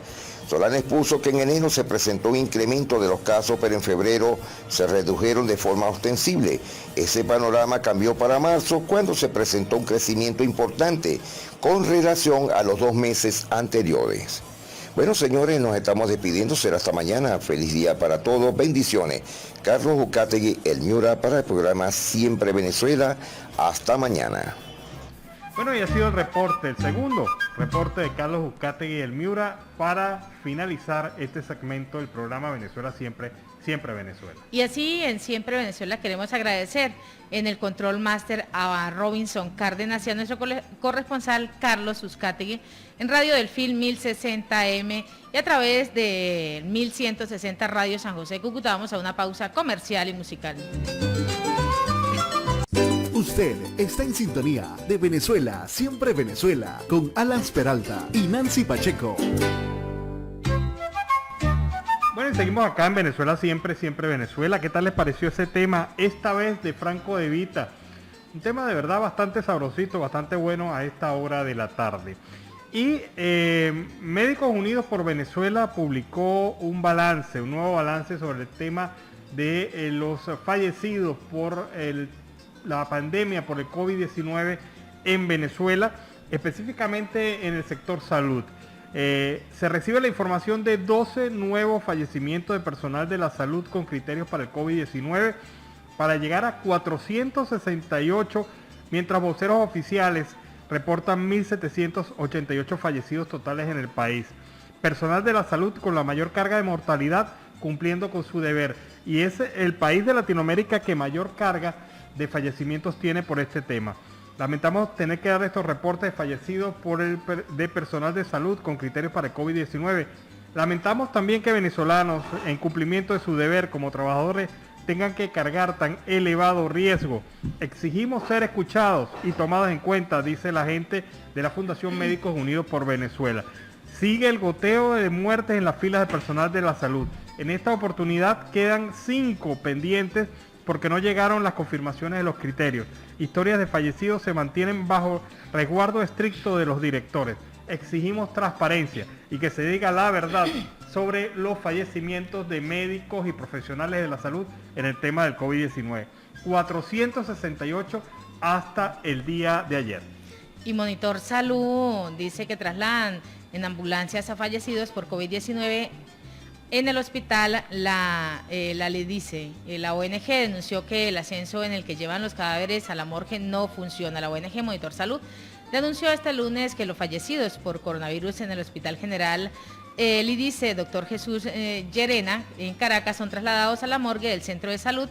Solano expuso que en enero se presentó un incremento de los casos, pero en febrero se redujeron de forma ostensible. Ese panorama cambió para marzo, cuando se presentó un crecimiento importante con relación a los 2 meses anteriores. Bueno, señores, nos estamos despidiendo. Será hasta mañana. Feliz día para todos. Bendiciones. Carlos Ucategui, el Miura, para el programa Siempre Venezuela. Hasta mañana. Bueno, y ha sido el reporte, el segundo reporte de Carlos Ucategui, el Miura, para finalizar este segmento del programa Venezuela Siempre, Siempre Venezuela. Y así en Siempre Venezuela queremos agradecer en el Control Master a Robinson Cárdenas y a nuestro corresponsal Carlos Ucategui en Radio Delfín 1060M y a través de 1160 Radio San José de Cúcuta. Vamos a una pausa comercial y musical. Usted está en sintonía de Venezuela, Siempre Venezuela, con Alan Peralta y Nancy Pacheco. Bueno, y seguimos acá en Venezuela Siempre, Siempre Venezuela. ¿Qué tal les pareció ese tema? Esta vez de Franco De Vita. Un tema de verdad bastante sabrosito, bastante bueno a esta hora de la tarde. Y Médicos Unidos por Venezuela publicó un nuevo balance sobre el tema de los fallecidos por la pandemia por el COVID-19 en Venezuela, específicamente en el sector salud. Se recibe la información de 12 nuevos fallecimientos de personal de la salud con criterios para el COVID-19, para llegar a 468, mientras voceros oficiales reportan 1.788 fallecidos totales en el país. Personal de la salud con la mayor carga de mortalidad cumpliendo con su deber. Y es el país de Latinoamérica que mayor carga de fallecimientos tiene por este tema. Lamentamos tener que dar estos reportes de fallecidos de personal de salud con criterios para el COVID-19. Lamentamos también que venezolanos, en cumplimiento de su deber como trabajadores, tengan que cargar tan elevado riesgo. Exigimos ser escuchados y tomados en cuenta, dice la gente de la Fundación Médicos Unidos por Venezuela. Sigue el goteo de muertes en las filas de personal de la salud. En esta oportunidad quedan 5 pendientes porque no llegaron las confirmaciones de los criterios. Historias de fallecidos se mantienen bajo resguardo estricto de los directores. Exigimos transparencia y que se diga la verdad sobre los fallecimientos de médicos y profesionales de la salud en el tema del COVID-19. 468 hasta el día de ayer. Y Monitor Salud dice que trasladan en ambulancias a fallecidos por COVID-19 en el hospital. La ONG denunció que el ascenso en el que llevan los cadáveres a la morgue no funciona. La ONG Monitor Salud denunció este lunes que los fallecidos por coronavirus en el Hospital General Lidice Dr. Jesús Llerena en Caracas son trasladados a la morgue del centro de salud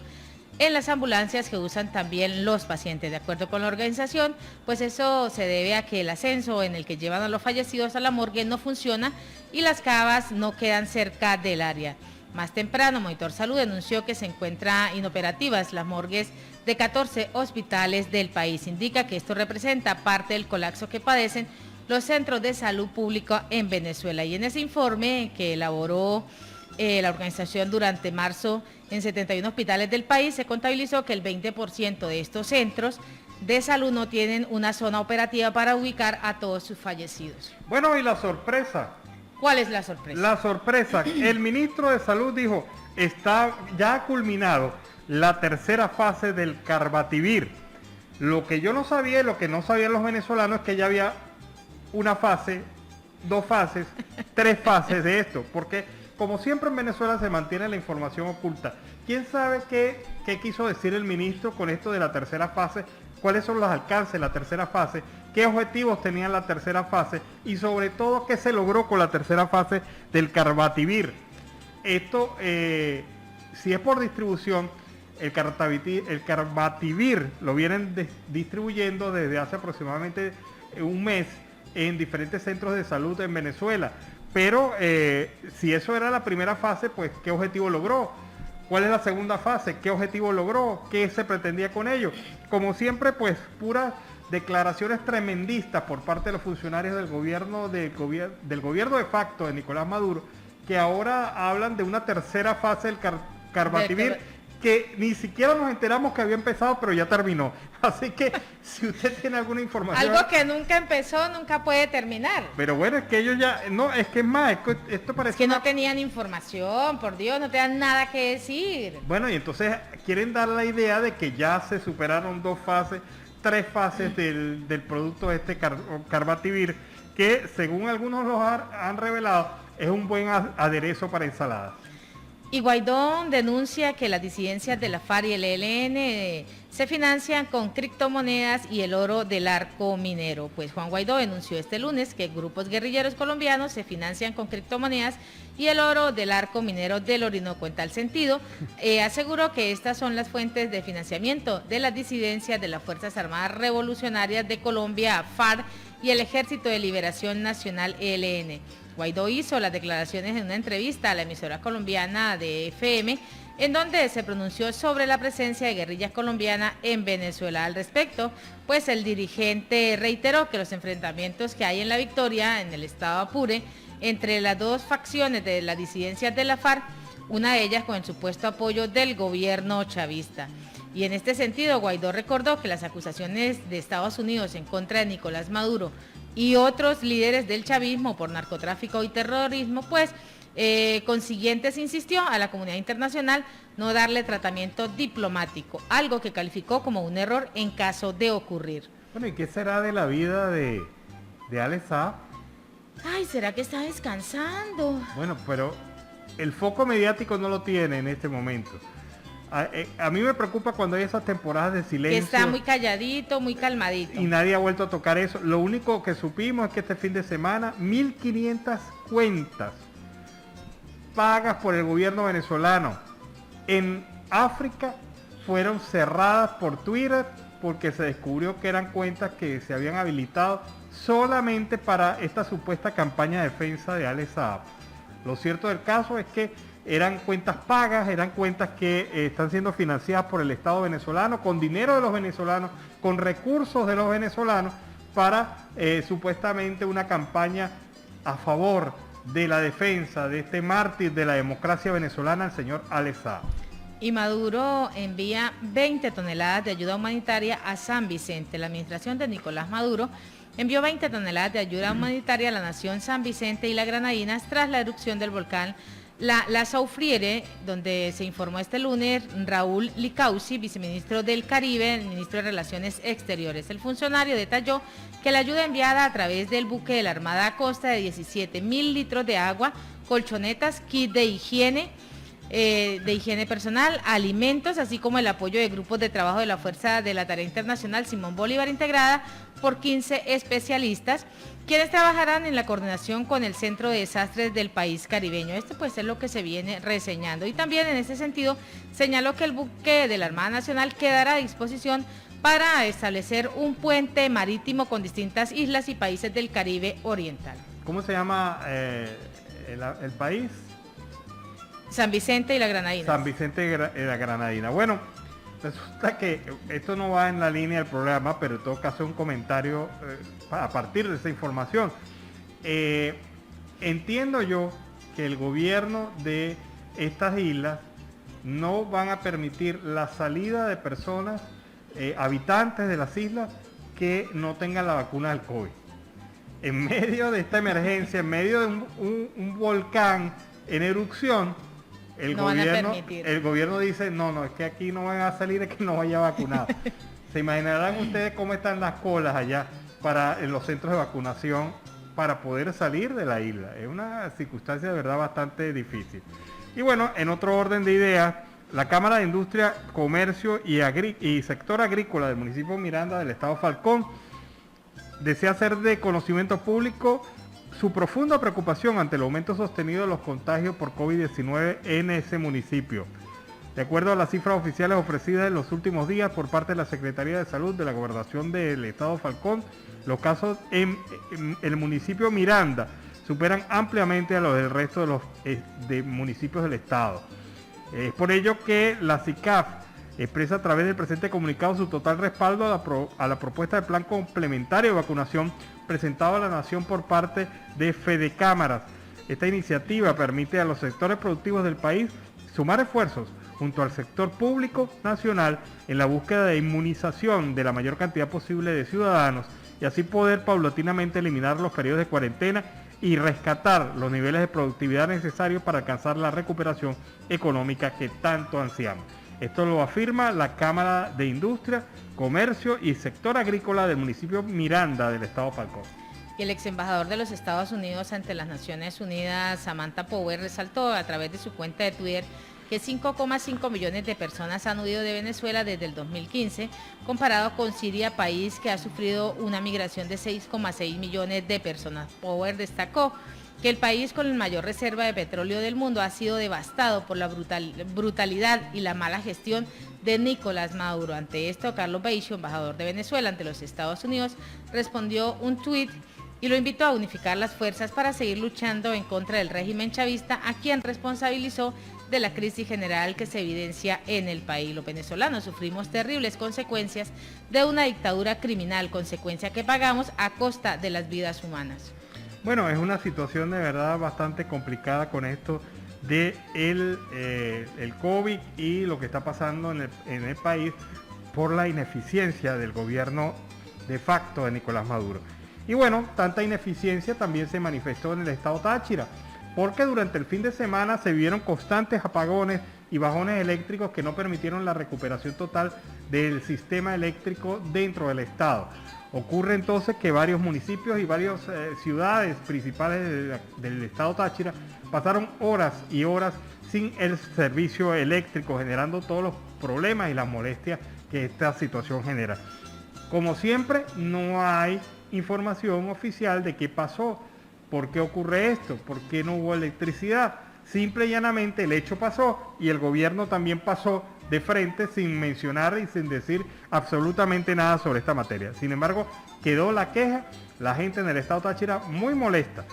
en las ambulancias que usan también los pacientes. De acuerdo con la organización, pues eso se debe a que el ascenso en el que llevan a los fallecidos a la morgue no funciona y las cavas no quedan cerca del área. Más temprano, Monitor Salud denunció que se encuentran inoperativas las morgues de 14 hospitales del país. Indica que esto representa parte del colapso que padecen los centros de salud pública en Venezuela. Y en ese informe que elaboró la organización durante marzo en 71 hospitales del país, se contabilizó que el 20% de estos centros de salud no tienen una zona operativa para ubicar a todos sus fallecidos. Bueno, y la sorpresa. ¿Cuál es la sorpresa? La sorpresa, el ministro de Salud dijo, está ya culminado la tercera fase del Carbativir. Lo que yo no sabía y lo que no sabían los venezolanos es que ya había una fase, 2 fases, 3 fases de esto, porque como siempre en Venezuela se mantiene la información oculta. ¿Quién sabe qué quiso decir el ministro con esto de la tercera fase? ¿Cuáles son los alcances de la tercera fase? ¿Qué objetivos tenía la tercera fase? Y sobre todo, ¿qué se logró con la tercera fase del Carbativir? Esto, si es por distribución, el Carbativir lo vienen distribuyendo desde hace aproximadamente un mes en diferentes centros de salud en Venezuela. Pero si eso era la primera fase, pues ¿qué objetivo logró? ¿Cuál es la segunda fase? ¿Qué objetivo logró? ¿Qué se pretendía con ello? Como siempre, pues puras declaraciones tremendistas por parte de los funcionarios del gobierno de facto de Nicolás Maduro, que ahora hablan de una tercera fase del Carbativir, que ni siquiera nos enteramos que había empezado, pero ya terminó. Así que si usted tiene alguna información... Algo que nunca empezó, nunca puede terminar. Pero bueno, es que ellos ya... No, es que es más, esto parece... Es que no tenían información, por Dios, no tenían nada que decir. Bueno, y entonces quieren dar la idea de que ya se superaron 2 fases, 3 fases del producto Carbativir, que según algunos los han revelado, es un buen aderezo para ensaladas. Y Guaidó denuncia que las disidencias de la FARC y el ELN se financian con criptomonedas y el oro del arco minero. Pues Juan Guaidó denunció este lunes que grupos guerrilleros colombianos se financian con criptomonedas y el oro del arco minero del Orinoco. En tal sentido, aseguró que estas son las fuentes de financiamiento de las disidencias de las Fuerzas Armadas Revolucionarias de Colombia, FARC, y el Ejército de Liberación Nacional, ELN. Guaidó hizo las declaraciones en una entrevista a la emisora colombiana de FM, en donde se pronunció sobre la presencia de guerrillas colombianas en Venezuela. Al respecto, pues el dirigente reiteró que los enfrentamientos que hay en La Victoria, en el estado Apure, entre las 2 facciones de las disidencias de la FARC, una de ellas con el supuesto apoyo del gobierno chavista. Y en este sentido, Guaidó recordó que las acusaciones de Estados Unidos en contra de Nicolás Maduro y otros líderes del chavismo por narcotráfico y terrorismo, pues consiguientes insistió a la comunidad internacional no darle tratamiento diplomático, algo que calificó como un error en caso de ocurrir. Bueno, ¿y qué será de la vida de Alex Saab? Ay, ¿será que está descansando? Bueno, pero el foco mediático no lo tiene en este momento. A mí me preocupa cuando hay esas temporadas de silencio. Que está muy calladito, muy calmadito. Y nadie ha vuelto a tocar eso. Lo único que supimos es que este fin de semana 1.500 cuentas pagas por el gobierno venezolano en África fueron cerradas por Twitter porque se descubrió que eran cuentas que se habían habilitado solamente para esta supuesta campaña de defensa de Alex Saab. Lo cierto del caso es que eran cuentas pagas, eran cuentas que están siendo financiadas por el Estado venezolano, con dinero de los venezolanos, con recursos de los venezolanos, para supuestamente una campaña a favor de la defensa de este mártir de la democracia venezolana, el señor Alex Saab. Y Maduro envía 20 toneladas de ayuda humanitaria a San Vicente. La administración de Nicolás Maduro envió 20 toneladas de ayuda humanitaria a la nación San Vicente y las Granadinas tras la erupción del volcán La Soufriere, donde se informó este lunes Raúl Licausi, viceministro del Caribe, el ministro de Relaciones Exteriores. El funcionario detalló que la ayuda enviada a través del buque de la Armada consta de 17.000 litros de agua, colchonetas, kit de higiene personal, alimentos, así como el apoyo de grupos de trabajo de la Fuerza de la Tarea Internacional Simón Bolívar, integrada por 15 especialistas, quienes trabajarán en la coordinación con el Centro de Desastres del país caribeño. Esto pues es lo que se viene reseñando. Y también en ese sentido señaló que el buque de la Armada Nacional quedará a disposición para establecer un puente marítimo con distintas islas y países del Caribe Oriental. ¿Cómo se llama el país? San Vicente y la Granadina. San Vicente y la Granadina. Bueno, resulta que esto no va en la línea del programa, pero en todo caso un comentario a partir de esa información. Entiendo yo que el gobierno de estas islas no van a permitir la salida de personas, habitantes de las islas, que no tengan la vacuna del COVID. En medio de esta emergencia, en medio de un volcán en erupción, el gobierno dice, no, es que aquí no van a salir, es que no vaya vacunado. Se imaginarán ustedes cómo están las colas allá en los centros de vacunación para poder salir de la isla. Es una circunstancia de verdad bastante difícil. Y bueno, en otro orden de ideas, la Cámara de Industria, Comercio y Sector Agrícola del municipio Miranda del estado Falcón desea hacer de conocimiento público su profunda preocupación ante el aumento sostenido de los contagios por COVID-19 en ese municipio. De acuerdo a las cifras oficiales ofrecidas en los últimos días por parte de la Secretaría de Salud de la Gobernación del Estado Falcón, los casos en el municipio Miranda superan ampliamente a los del resto de los municipios del Estado. Es por ello que la CICAF expresa a través del presente comunicado su total respaldo a la propuesta de plan complementario de vacunación presentado a la Nación por parte de Fedecámaras. Esta iniciativa permite a los sectores productivos del país sumar esfuerzos junto al sector público nacional en la búsqueda de inmunización de la mayor cantidad posible de ciudadanos y así poder paulatinamente eliminar los periodos de cuarentena y rescatar los niveles de productividad necesarios para alcanzar la recuperación económica que tanto ansiamos. Esto lo afirma la Cámara de Industria, Comercio y Sector Agrícola del municipio Miranda del estado Falcón. Y el ex embajador de los Estados Unidos ante las Naciones Unidas, Samantha Power, resaltó a través de su cuenta de Twitter que 5,5 millones de personas han huido de Venezuela desde el 2015, comparado con Siria, país que ha sufrido una migración de 6,6 millones de personas. Power destacó que el país con la mayor reserva de petróleo del mundo ha sido devastado por la brutalidad y la mala gestión de Nicolás Maduro. Ante esto, Carlos Beijo, embajador de Venezuela ante los Estados Unidos, respondió un tuit y lo invitó a unificar las fuerzas para seguir luchando en contra del régimen chavista, a quien responsabilizó de la crisis general que se evidencia en el país. Los venezolanos sufrimos terribles consecuencias de una dictadura criminal, consecuencia que pagamos a costa de las vidas humanas. Bueno, es una situación de verdad bastante complicada con esto de el COVID y lo que está pasando en el país por la ineficiencia del gobierno de facto de Nicolás Maduro. Y bueno, tanta ineficiencia también se manifestó en el estado Táchira, porque durante el fin de semana se vieron constantes apagones y bajones eléctricos que no permitieron la recuperación total del sistema eléctrico dentro del estado. Ocurre entonces que varios municipios y varias ciudades principales del estado Táchira pasaron horas y horas sin el servicio eléctrico, generando todos los problemas y las molestias que esta situación genera. Como siempre, no hay información oficial de qué pasó, por qué ocurre esto, por qué no hubo electricidad. Simple y llanamente el hecho pasó y el gobierno también pasó de frente sin mencionar y sin decir absolutamente nada sobre esta materia. Sin embargo, quedó la queja, la gente en el estado Táchira muy molesta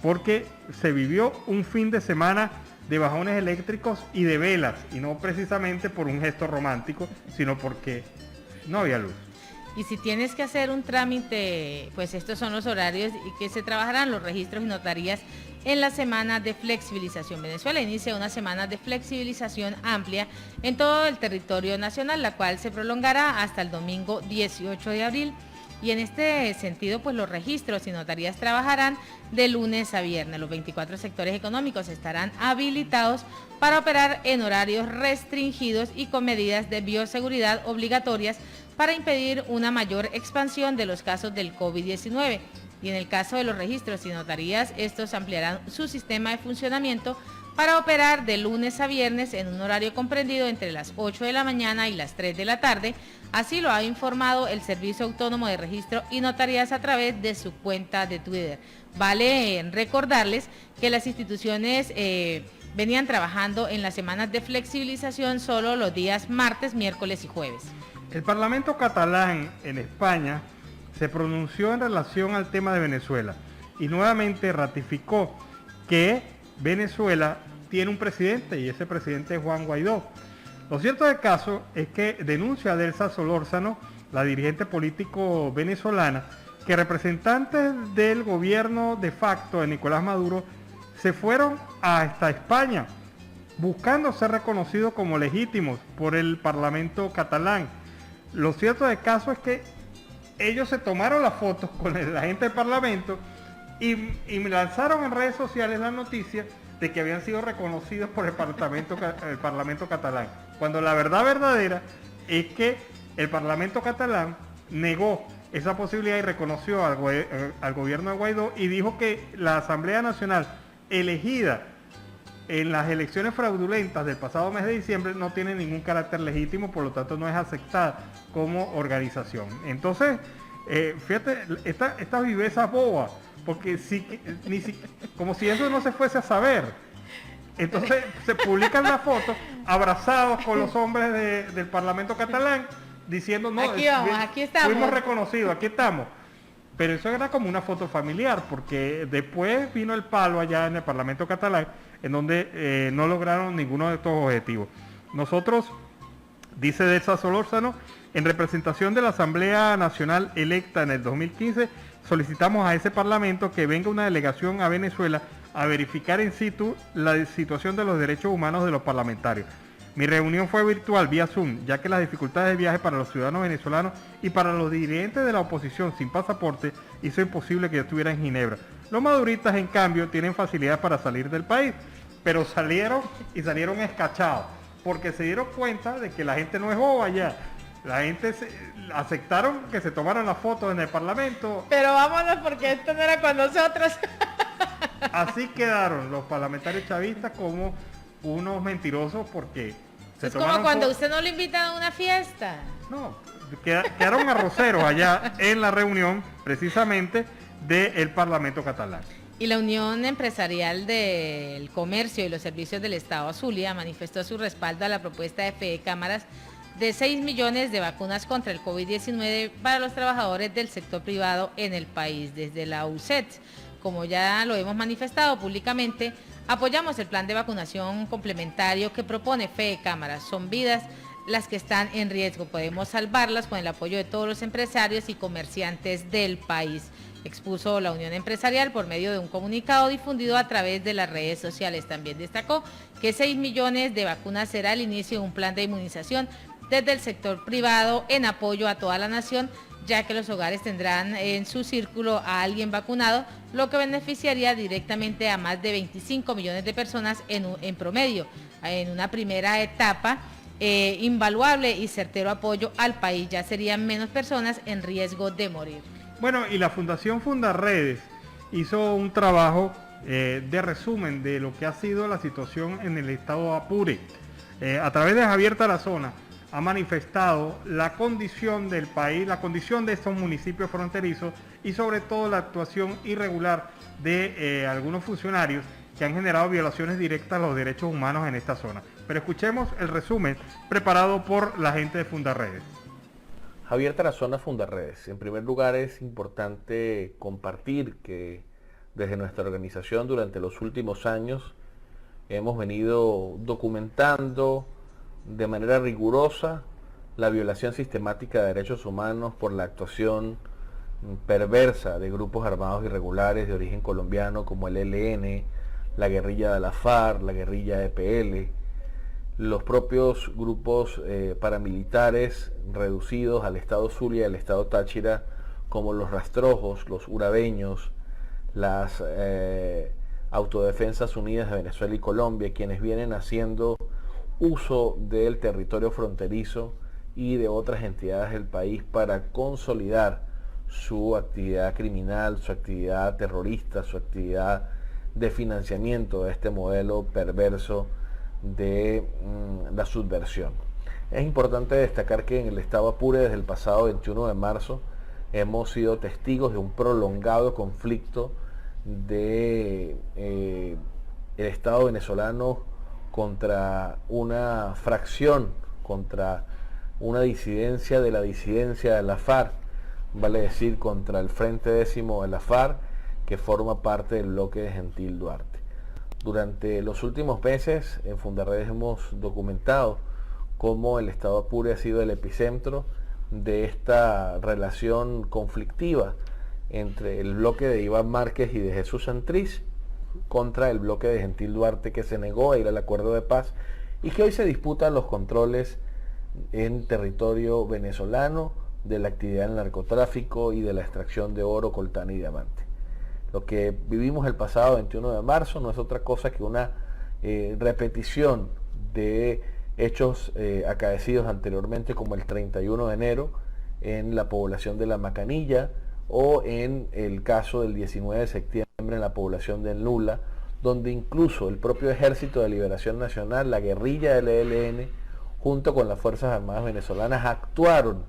porque se vivió un fin de semana de bajones eléctricos y de velas, y no precisamente por un gesto romántico, sino porque no había luz. Y si tienes que hacer un trámite, pues estos son los horarios y que se trabajarán los registros y notarías en la semana de flexibilización. Venezuela inicia una semana de flexibilización amplia en todo el territorio nacional, la cual se prolongará hasta el domingo 18 de abril. Y en este sentido, pues los registros y notarías trabajarán de lunes a viernes. Los 24 sectores económicos estarán habilitados para operar en horarios restringidos y con medidas de bioseguridad obligatorias para impedir una mayor expansión de los casos del COVID-19. Y en el caso de los registros y notarías, estos ampliarán su sistema de funcionamiento para operar de lunes a viernes en un horario comprendido entre las 8 de la mañana y las 3 de la tarde. Así lo ha informado el Servicio Autónomo de Registro y Notarías a través de su cuenta de Twitter. Vale recordarles que las instituciones venían trabajando en las semanas de flexibilización solo los días martes, miércoles y jueves. El Parlamento catalán en España se pronunció en relación al tema de Venezuela y nuevamente ratificó que Venezuela tiene un presidente y ese presidente es Juan Guaidó. Lo cierto del caso es que denuncia Adelsa Solórzano, la dirigente político venezolana, que representantes del gobierno de facto de Nicolás Maduro se fueron hasta España buscando ser reconocidos como legítimos por el Parlamento catalán. Lo cierto del caso es que ellos se tomaron las fotos con la gente del Parlamento y lanzaron en redes sociales la noticia de que habían sido reconocidos por el Parlamento catalán, cuando la verdad verdadera es que el Parlamento catalán negó esa posibilidad y reconoció al gobierno de Guaidó y dijo que la Asamblea Nacional elegida en las elecciones fraudulentas del pasado mes de diciembre no tiene ningún carácter legítimo, por lo tanto no es aceptada como organización. Entonces, fíjate, esta viveza boba, porque como si eso no se fuese a saber. Entonces se publican las fotos abrazados con los hombres del Parlamento catalán diciendo, no, aquí vamos, aquí estamos. Fuimos reconocidos, aquí estamos. Pero eso era como una foto familiar, porque después vino el palo allá en el Parlamento catalán, en donde no lograron ninguno de estos objetivos. Nosotros, dice Adelsa Solórzano, en representación de la Asamblea Nacional electa en el 2015, solicitamos a ese Parlamento que venga una delegación a Venezuela a verificar in situ la situación de los derechos humanos de los parlamentarios. Mi reunión fue virtual vía Zoom, ya que las dificultades de viaje para los ciudadanos venezolanos y para los dirigentes de la oposición sin pasaporte hizo imposible que yo estuviera en Ginebra. Los maduristas, en cambio, tienen facilidad para salir del país, pero salieron escachados, porque se dieron cuenta de que la gente no es boba ya. La gente aceptaron que se tomaran las fotos en el Parlamento. Pero vámonos porque esto no era con nosotros. Así quedaron los parlamentarios chavistas como unos mentirosos porque es como cuando usted no lo invita a una fiesta. No, quedaron arroceros allá en la reunión precisamente del Parlamento catalán. Y la Unión Empresarial del Comercio y los Servicios del Estado Zulia manifestó su respaldo a la propuesta de Fede Cámaras de 6 millones de vacunas contra el COVID-19 para los trabajadores del sector privado en el país. Desde la UCET, como ya lo hemos manifestado públicamente, apoyamos el plan de vacunación complementario que propone Fede Cámaras. Son vidas las que están en riesgo. Podemos salvarlas con el apoyo de todos los empresarios y comerciantes del país, expuso la Unión Empresarial por medio de un comunicado difundido a través de las redes sociales. También destacó que 6 millones de vacunas será el inicio de un plan de inmunización desde el sector privado en apoyo a toda la nación, ya que los hogares tendrán en su círculo a alguien vacunado, lo que beneficiaría directamente a más de 25 millones de personas en promedio. En una primera etapa, invaluable y certero apoyo al país, ya serían menos personas en riesgo de morir. Bueno, y la Fundación Fundarredes hizo un trabajo de resumen de lo que ha sido la situación en el estado Apure. A través de Javier Tarazona ha manifestado la condición del país, la condición de estos municipios fronterizos y sobre todo la actuación irregular de algunos funcionarios que han generado violaciones directas a los derechos humanos en esta zona. Pero escuchemos el resumen preparado por la gente de Fundarredes. Javier Tarazona, Fundarredes. En primer lugar, es importante compartir que desde nuestra organización durante los últimos años hemos venido documentando de manera rigurosa la violación sistemática de derechos humanos por la actuación perversa de grupos armados irregulares de origen colombiano como el ELN, la guerrilla de la FARC, la guerrilla EPL, los propios grupos paramilitares reducidos al estado Zulia y al estado Táchira, como los rastrojos, los urabeños, las Autodefensas Unidas de Venezuela y Colombia, quienes vienen haciendo uso del territorio fronterizo y de otras entidades del país para consolidar su actividad criminal, su actividad terrorista, su actividad de financiamiento de este modelo perverso de la subversión. Es importante destacar que en el estado Apure desde el pasado 21 de marzo hemos sido testigos de un prolongado conflicto de el Estado venezolano contra una fracción, contra una disidencia de la FARC, vale decir contra el Frente Décimo de la FARC, que forma parte del bloque de Gentil Duarte. Durante los últimos meses en Fundarredes hemos documentado cómo el estado Apure ha sido el epicentro de esta relación conflictiva entre el bloque de Iván Márquez y de Jesús Santrich contra el bloque de Gentil Duarte, que se negó a ir al acuerdo de paz y que hoy se disputan los controles en territorio venezolano de la actividad del narcotráfico y de la extracción de oro, coltán y diamante. Lo que vivimos el pasado 21 de marzo no es otra cosa que una repetición de hechos acaecidos anteriormente, como el 31 de enero en la población de La Macanilla, o en el caso del 19 de septiembre en la población de Nula, donde incluso el propio Ejército de Liberación Nacional, la guerrilla del ELN, junto con las Fuerzas Armadas venezolanas, actuaron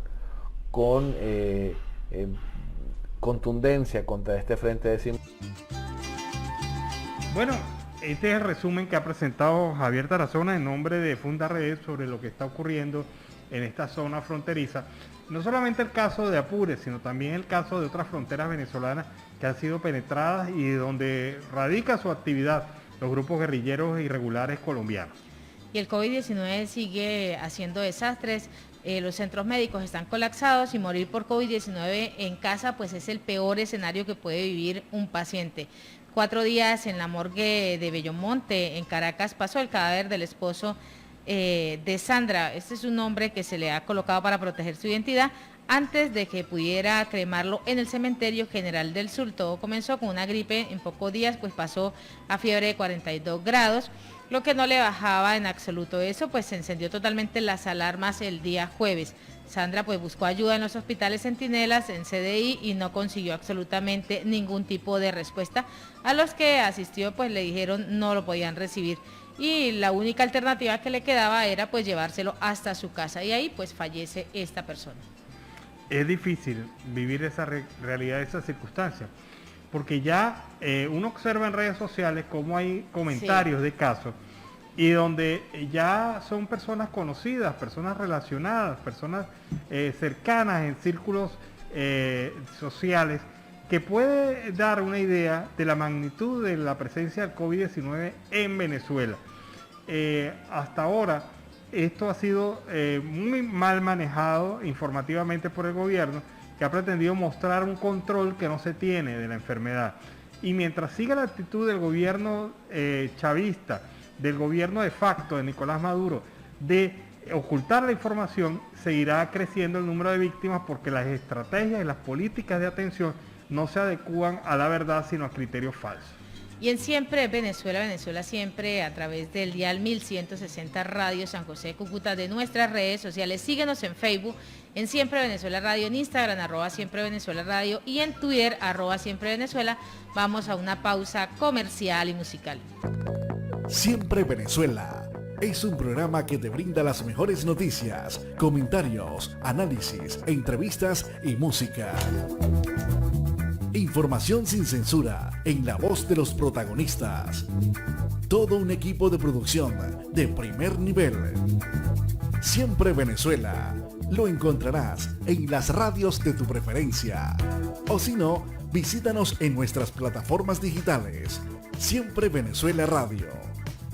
con contundencia contra este Frente Décimo. Bueno, este es el resumen que ha presentado Javier Tarazona en nombre de Fundarredes sobre lo que está ocurriendo en esta zona fronteriza. No solamente el caso de Apure, sino también el caso de otras fronteras venezolanas que han sido penetradas y donde radica su actividad los grupos guerrilleros irregulares colombianos. Y el COVID-19 sigue haciendo desastres. Los centros médicos están colapsados y morir por COVID-19 en casa pues es el peor escenario que puede vivir un paciente. 4 días en la morgue de Bellomonte, en Caracas, pasó el cadáver del esposo de Sandra. Este es un nombre que se le ha colocado para proteger su identidad antes de que pudiera cremarlo en el cementerio General del Sur. Todo comenzó con una gripe, en pocos días pues pasó a fiebre de 42 grados, lo que no le bajaba en absoluto eso, pues se encendió totalmente las alarmas el día jueves. Sandra pues buscó ayuda en los hospitales Centinelas, en CDI, y no consiguió absolutamente ningún tipo de respuesta. A los que asistió pues le dijeron no lo podían recibir y la única alternativa que le quedaba era pues llevárselo hasta su casa, y ahí pues fallece esta persona. Es difícil vivir esa realidad, esa circunstancia, porque ya uno observa en redes sociales cómo hay comentarios de casos y donde ya son personas conocidas, personas relacionadas, personas cercanas en círculos sociales, que puede dar una idea de la magnitud de la presencia del COVID-19 en Venezuela. Hasta ahora esto ha sido muy mal manejado informativamente por el gobierno, que ha pretendido mostrar un control que no se tiene de la enfermedad. Y mientras siga la actitud del gobierno chavista, del gobierno de facto de Nicolás Maduro, de ocultar la información, seguirá creciendo el número de víctimas, porque las estrategias y las políticas de atención no se adecúan a la verdad, sino a criterios falsos. Y en Siempre Venezuela, Venezuela Siempre, a través del dial 1160 Radio San José de Cúcuta, de nuestras redes sociales. Síguenos en Facebook, en Siempre Venezuela Radio, en Instagram, @Siempre Venezuela Radio, y en Twitter, @Siempre Venezuela. Vamos a una pausa comercial y musical. Siempre Venezuela es un programa que te brinda las mejores noticias, comentarios, análisis, entrevistas y música. Información sin censura, en la voz de los protagonistas. Todo un equipo de producción de primer nivel. Siempre Venezuela lo encontrarás en las radios de tu preferencia. O si no, visítanos en nuestras plataformas digitales. Siempre Venezuela Radio,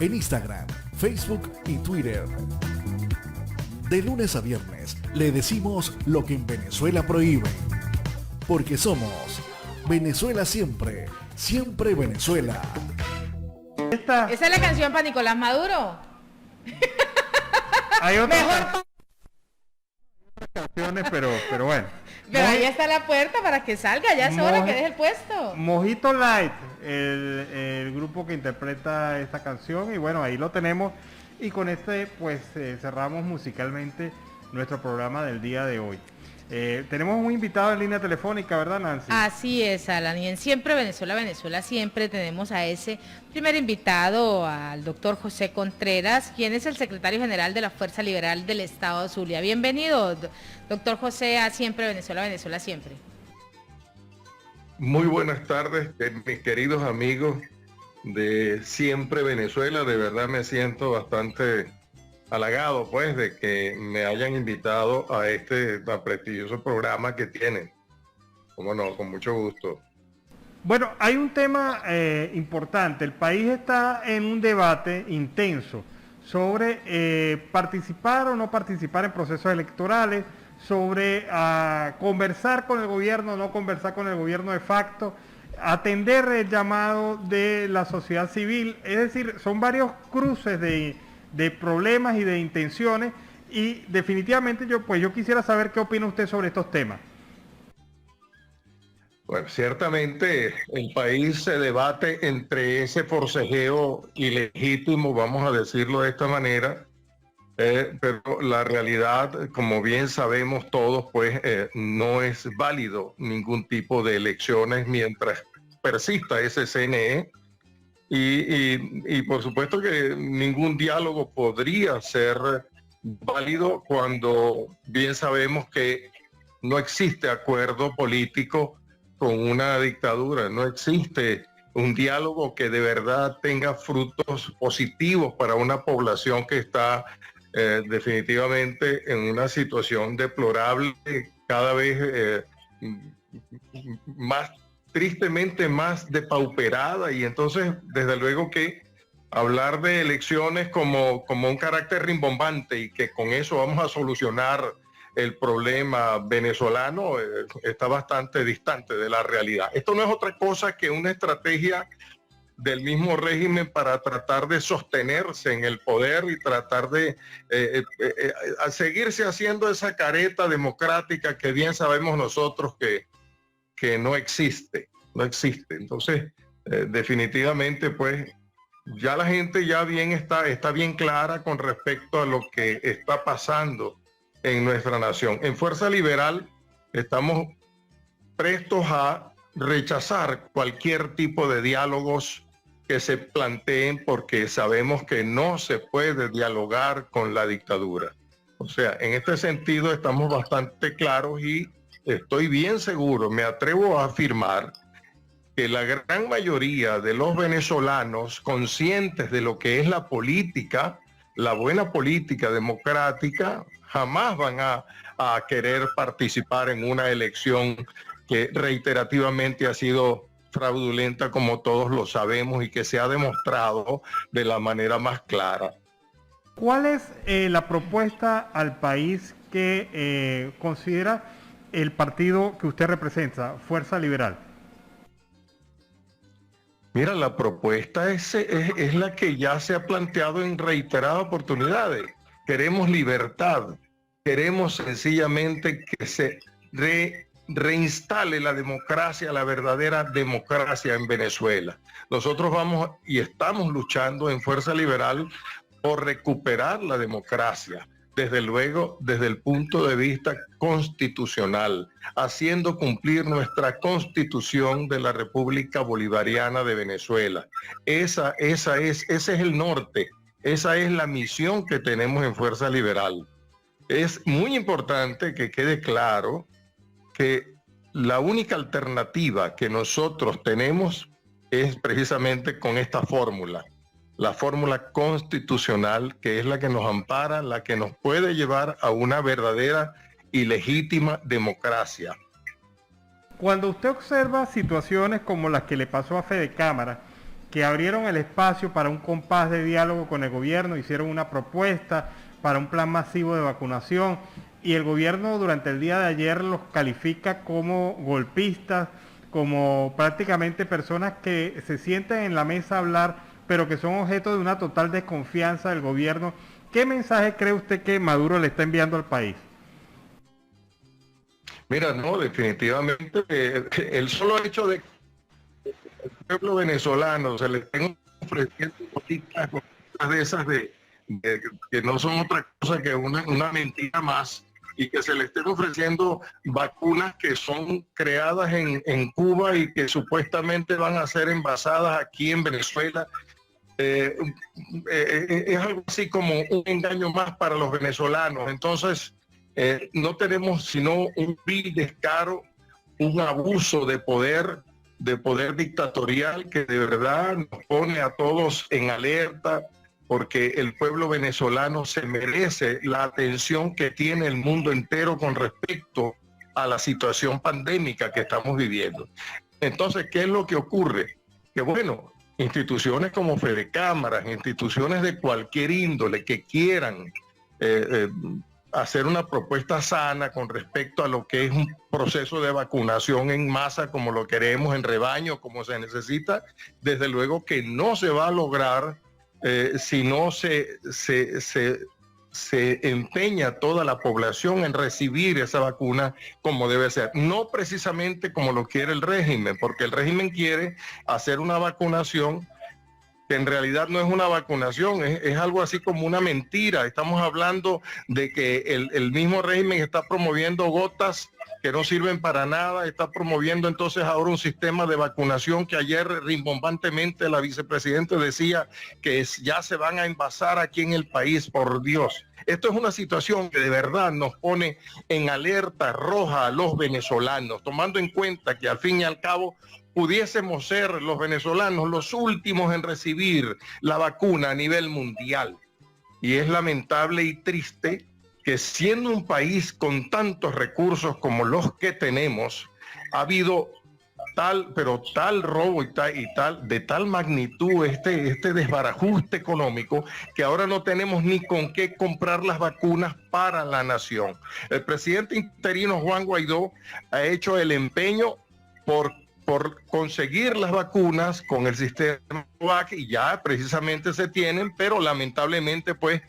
en Instagram, Facebook y Twitter. De lunes a viernes le decimos lo que en Venezuela prohíben, porque somos Venezuela Siempre, Siempre Venezuela. Esa es la canción para Nicolás Maduro. Hay otras canciones, pero bueno. Pero ahí está la puerta para que salga, ya es hora que deje el puesto. Mojito Light, el grupo que interpreta esta canción, y bueno, ahí lo tenemos, y con este pues cerramos musicalmente nuestro programa del día de hoy. Tenemos un invitado en línea telefónica, ¿verdad, Nancy? Así es, Alan, y en Siempre Venezuela, Venezuela Siempre tenemos a ese primer invitado, al doctor José Contreras, quien es el secretario general de la Fuerza Liberal del Estado Zulia. Bienvenido, doctor José, a Siempre Venezuela, Venezuela Siempre. Muy buenas tardes, mis queridos amigos de Siempre Venezuela. De verdad me siento bastante halagado pues de que me hayan invitado a este tan prestigioso programa que tienen. Cómo no, con mucho gusto. Bueno, hay un tema importante. El país está en un debate intenso sobre participar o no participar en procesos electorales, sobre conversar con el gobierno o no conversar con el gobierno de facto, atender el llamado de la sociedad civil. Es decir, son varios cruces de problemas y de intenciones, y definitivamente yo quisiera saber qué opina usted sobre estos temas. Bueno, ciertamente el país se debate entre ese forcejeo ilegítimo, vamos a decirlo de esta manera, pero la realidad, como bien sabemos todos, pues no es válido ningún tipo de elecciones mientras persista ese CNE. Y por supuesto que ningún diálogo podría ser válido cuando bien sabemos que no existe acuerdo político con una dictadura, no existe un diálogo que de verdad tenga frutos positivos para una población que está definitivamente en una situación deplorable, cada vez más tristemente más depauperada, y entonces desde luego que hablar de elecciones como un carácter rimbombante y que con eso vamos a solucionar el problema venezolano está bastante distante de la realidad. Esto no es otra cosa que una estrategia del mismo régimen para tratar de sostenerse en el poder y tratar de seguirse haciendo esa careta democrática que bien sabemos nosotros que no existe. Entonces, definitivamente, pues, ya la gente ya bien está bien clara con respecto a lo que está pasando en nuestra nación. En Fuerza Liberal estamos prestos a rechazar cualquier tipo de diálogos que se planteen porque sabemos que no se puede dialogar con la dictadura. O sea, en este sentido estamos bastante claros y estoy bien seguro, me atrevo a afirmar que la gran mayoría de los venezolanos conscientes de lo que es la política, la buena política democrática, jamás van a querer participar en una elección que reiterativamente ha sido fraudulenta, como todos lo sabemos, y que se ha demostrado de la manera más clara. ¿Cuál es la propuesta al país que considera el partido que usted representa, Fuerza Liberal? Mira, la propuesta es la que ya se ha planteado en reiteradas oportunidades. Queremos libertad, queremos sencillamente que se reinstale la democracia, la verdadera democracia en Venezuela. Nosotros vamos y estamos luchando en Fuerza Liberal por recuperar la democracia, desde luego desde el punto de vista constitucional, haciendo cumplir nuestra Constitución de la República Bolivariana de Venezuela. Ese es el norte, esa es la misión que tenemos en Fuerza Liberal. Es muy importante que quede claro que la única alternativa que nosotros tenemos es precisamente con esta fórmula, la fórmula constitucional, que es la que nos ampara, la que nos puede llevar a una verdadera y legítima democracia. Cuando usted observa situaciones como las que le pasó a Fedecámara, que abrieron el espacio para un compás de diálogo con el gobierno, hicieron una propuesta para un plan masivo de vacunación, y el gobierno durante el día de ayer los califica como golpistas, como prácticamente personas que se sienten en la mesa a hablar, pero que son objeto de una total desconfianza del gobierno. ¿Qué mensaje cree usted que Maduro le está enviando al país? Mira, no, definitivamente el solo hecho de que el pueblo venezolano se le estén ofreciendo cositas de esas que no son otra cosa que una mentira más, y que se le estén ofreciendo vacunas que son creadas en Cuba y que supuestamente van a ser envasadas aquí en Venezuela, es algo así como un engaño más para los venezolanos. Entonces, no tenemos sino un vil descaro, un abuso de poder dictatorial que de verdad nos pone a todos en alerta, porque el pueblo venezolano se merece la atención que tiene el mundo entero con respecto a la situación pandémica que estamos viviendo. Entonces, ¿qué es lo que ocurre? Que bueno, instituciones como Fedecámaras, instituciones de cualquier índole que quieran hacer una propuesta sana con respecto a lo que es un proceso de vacunación en masa, como lo queremos, en rebaño, como se necesita, desde luego que no se va a lograr si no se empeña toda la población en recibir esa vacuna como debe ser. No precisamente como lo quiere el régimen, porque el régimen quiere hacer una vacunación que en realidad no es una vacunación, es algo así como una mentira. Estamos hablando de que el mismo régimen está promoviendo gotas que no sirven para nada, está promoviendo entonces ahora un sistema de vacunación que ayer rimbombantemente la vicepresidenta decía que ya se van a envasar aquí en el país. Por Dios, esto es una situación que de verdad nos pone en alerta roja a los venezolanos, tomando en cuenta que al fin y al cabo pudiésemos ser los venezolanos los últimos en recibir la vacuna a nivel mundial. Y es lamentable y triste que siendo un país con tantos recursos como los que tenemos, ha habido tal robo de tal magnitud este desbarajuste económico, que ahora no tenemos ni con qué comprar las vacunas para la nación. El presidente interino Juan Guaidó ha hecho el empeño por conseguir las vacunas con el sistema COVAX, y ya precisamente se tienen, pero lamentablemente pues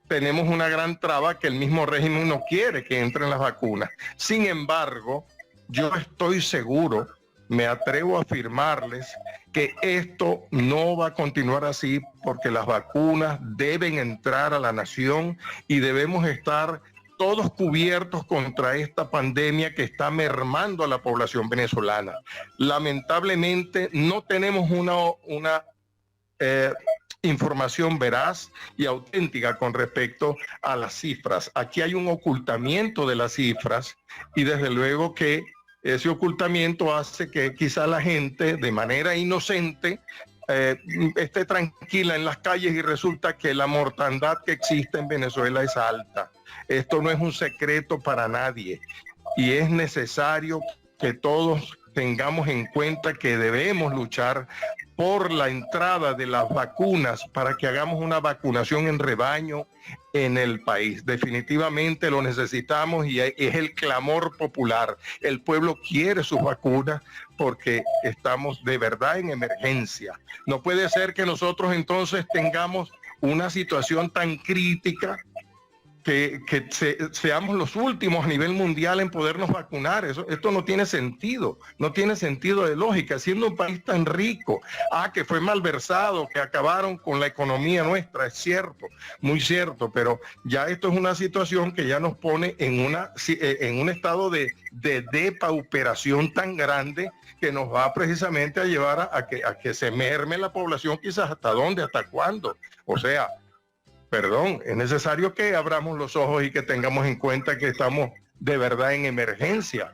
tenemos una gran traba, que el mismo régimen no quiere que entren las vacunas. Sin embargo, yo estoy seguro, me atrevo a afirmarles que esto no va a continuar así, porque las vacunas deben entrar a la nación y debemos estar todos cubiertos contra esta pandemia que está mermando a la población venezolana. Lamentablemente no tenemos una información veraz y auténtica con respecto a las cifras. Aquí hay un ocultamiento de las cifras, y desde luego que ese ocultamiento hace que quizá la gente de manera inocente esté tranquila en las calles, y resulta que la mortandad que existe en Venezuela es alta. Esto no es un secreto para nadie, y es necesario que todos tengamos en cuenta que debemos luchar por la entrada de las vacunas para que hagamos una vacunación en rebaño en el país. Definitivamente lo necesitamos, y es el clamor popular. El pueblo quiere sus vacunas porque estamos de verdad en emergencia. No puede ser que nosotros entonces tengamos una situación tan crítica que seamos los últimos a nivel mundial en podernos vacunar. Esto no tiene sentido, no tiene sentido de lógica, siendo un país tan rico. Que fue malversado, que acabaron con la economía nuestra, es cierto, muy cierto, pero ya esto es una situación que ya nos pone en un estado de depauperación tan grande, que nos va precisamente a llevar a que se merme la población, quizás hasta dónde, hasta cuándo. O sea, perdón, es necesario que abramos los ojos y que tengamos en cuenta que estamos de verdad en emergencia.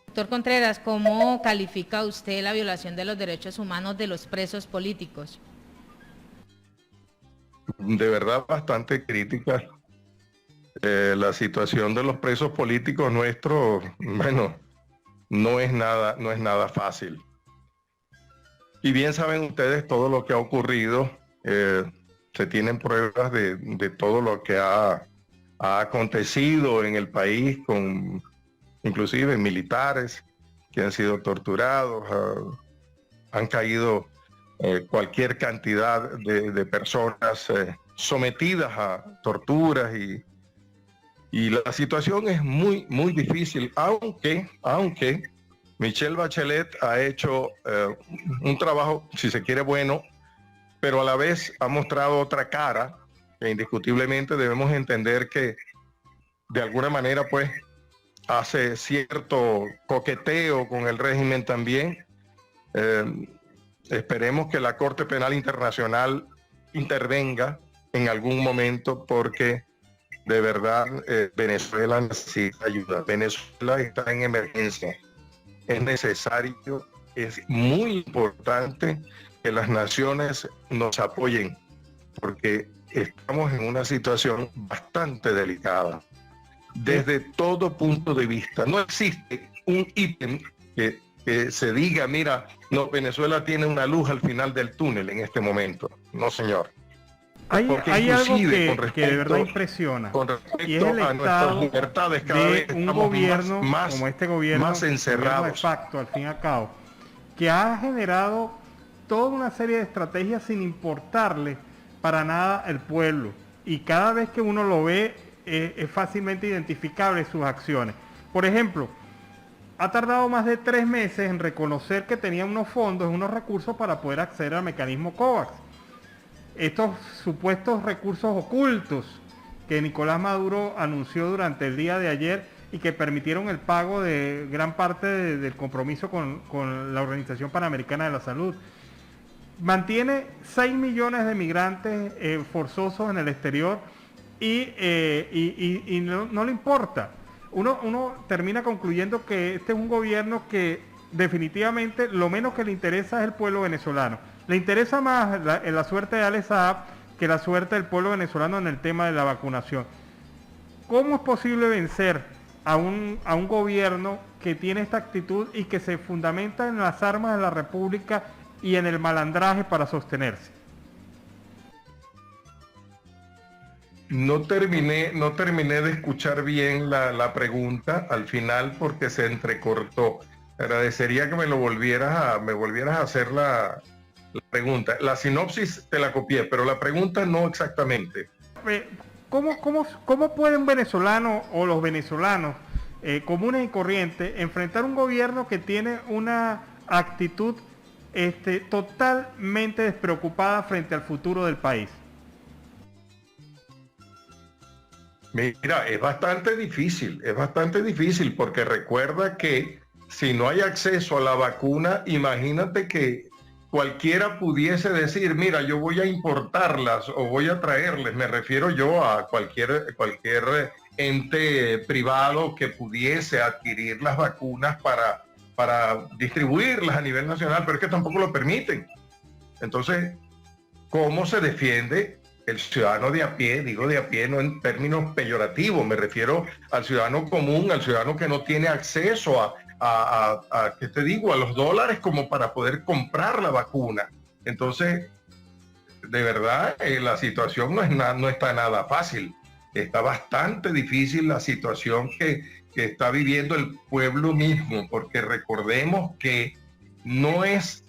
Doctor Contreras, ¿cómo califica usted la violación de los derechos humanos de los presos políticos? De verdad bastante crítica. La situación de los presos políticos nuestros, bueno, no es nada fácil. Y bien saben ustedes todo lo que ha ocurrido. Se tienen pruebas de todo lo que ha acontecido en el país, con inclusive militares que han sido torturados, han caído cualquier cantidad de personas sometidas a torturas, y la situación es muy, muy difícil, aunque Michelle Bachelet ha hecho un trabajo, si se quiere, bueno, pero a la vez ha mostrado otra cara, que indiscutiblemente debemos entender que de alguna manera pues hace cierto coqueteo con el régimen también. Esperemos que la Corte Penal Internacional intervenga en algún momento, porque de verdad Venezuela necesita ayuda. Venezuela está en emergencia. Es necesario, es muy importante que las naciones nos apoyen, porque estamos en una situación bastante delicada desde todo punto de vista. No existe un ítem que se diga, mira, no, Venezuela tiene una luz al final del túnel en este momento. No, señor. Hay algo que de verdad impresiona, y es el estado de un gobierno como este gobierno, más encerrados, de facto, al fin y al cabo, que ha generado toda una serie de estrategias sin importarle para nada el pueblo, y cada vez que uno lo ve es fácilmente identificable sus acciones. Por ejemplo, ha tardado más de 3 meses en reconocer que tenía unos fondos, unos recursos para poder acceder al mecanismo COVAX. Estos supuestos recursos ocultos que Nicolás Maduro anunció durante el día de ayer y que permitieron el pago de gran parte del compromiso con la Organización Panamericana de la Salud. Mantiene 6 millones de migrantes forzosos en el exterior y no le importa. Uno termina concluyendo que este es un gobierno que definitivamente lo menos que le interesa es el pueblo venezolano. Le interesa más la suerte de Alex Saab que la suerte del pueblo venezolano en el tema de la vacunación. ¿Cómo es posible vencer a un gobierno que tiene esta actitud y que se fundamenta en las armas de la República y en el malandraje para sostenerse? No terminé de escuchar bien la pregunta al final porque se entrecortó. Agradecería que me volvieras a hacer la pregunta. La sinopsis te la copié, pero la pregunta no exactamente. ¿Cómo puede un venezolano o los venezolanos comunes y corrientes enfrentar un gobierno que tiene una actitud totalmente despreocupada frente al futuro del país? Mira, es bastante difícil porque recuerda que si no hay acceso a la vacuna, imagínate que cualquiera pudiese decir, mira, yo voy a importarlas o voy a traerles. Me refiero yo a cualquier ente privado que pudiese adquirir las vacunas para distribuirlas a nivel nacional, pero es que tampoco lo permiten. Entonces, ¿cómo se defiende el ciudadano de a pie? Digo de a pie no en términos peyorativos, me refiero al ciudadano común, al ciudadano que no tiene acceso a ¿qué te digo? A los dólares como para poder comprar la vacuna. Entonces, de verdad, la situación no está nada fácil. Está bastante difícil la situación que está viviendo el pueblo mismo, porque recordemos que no es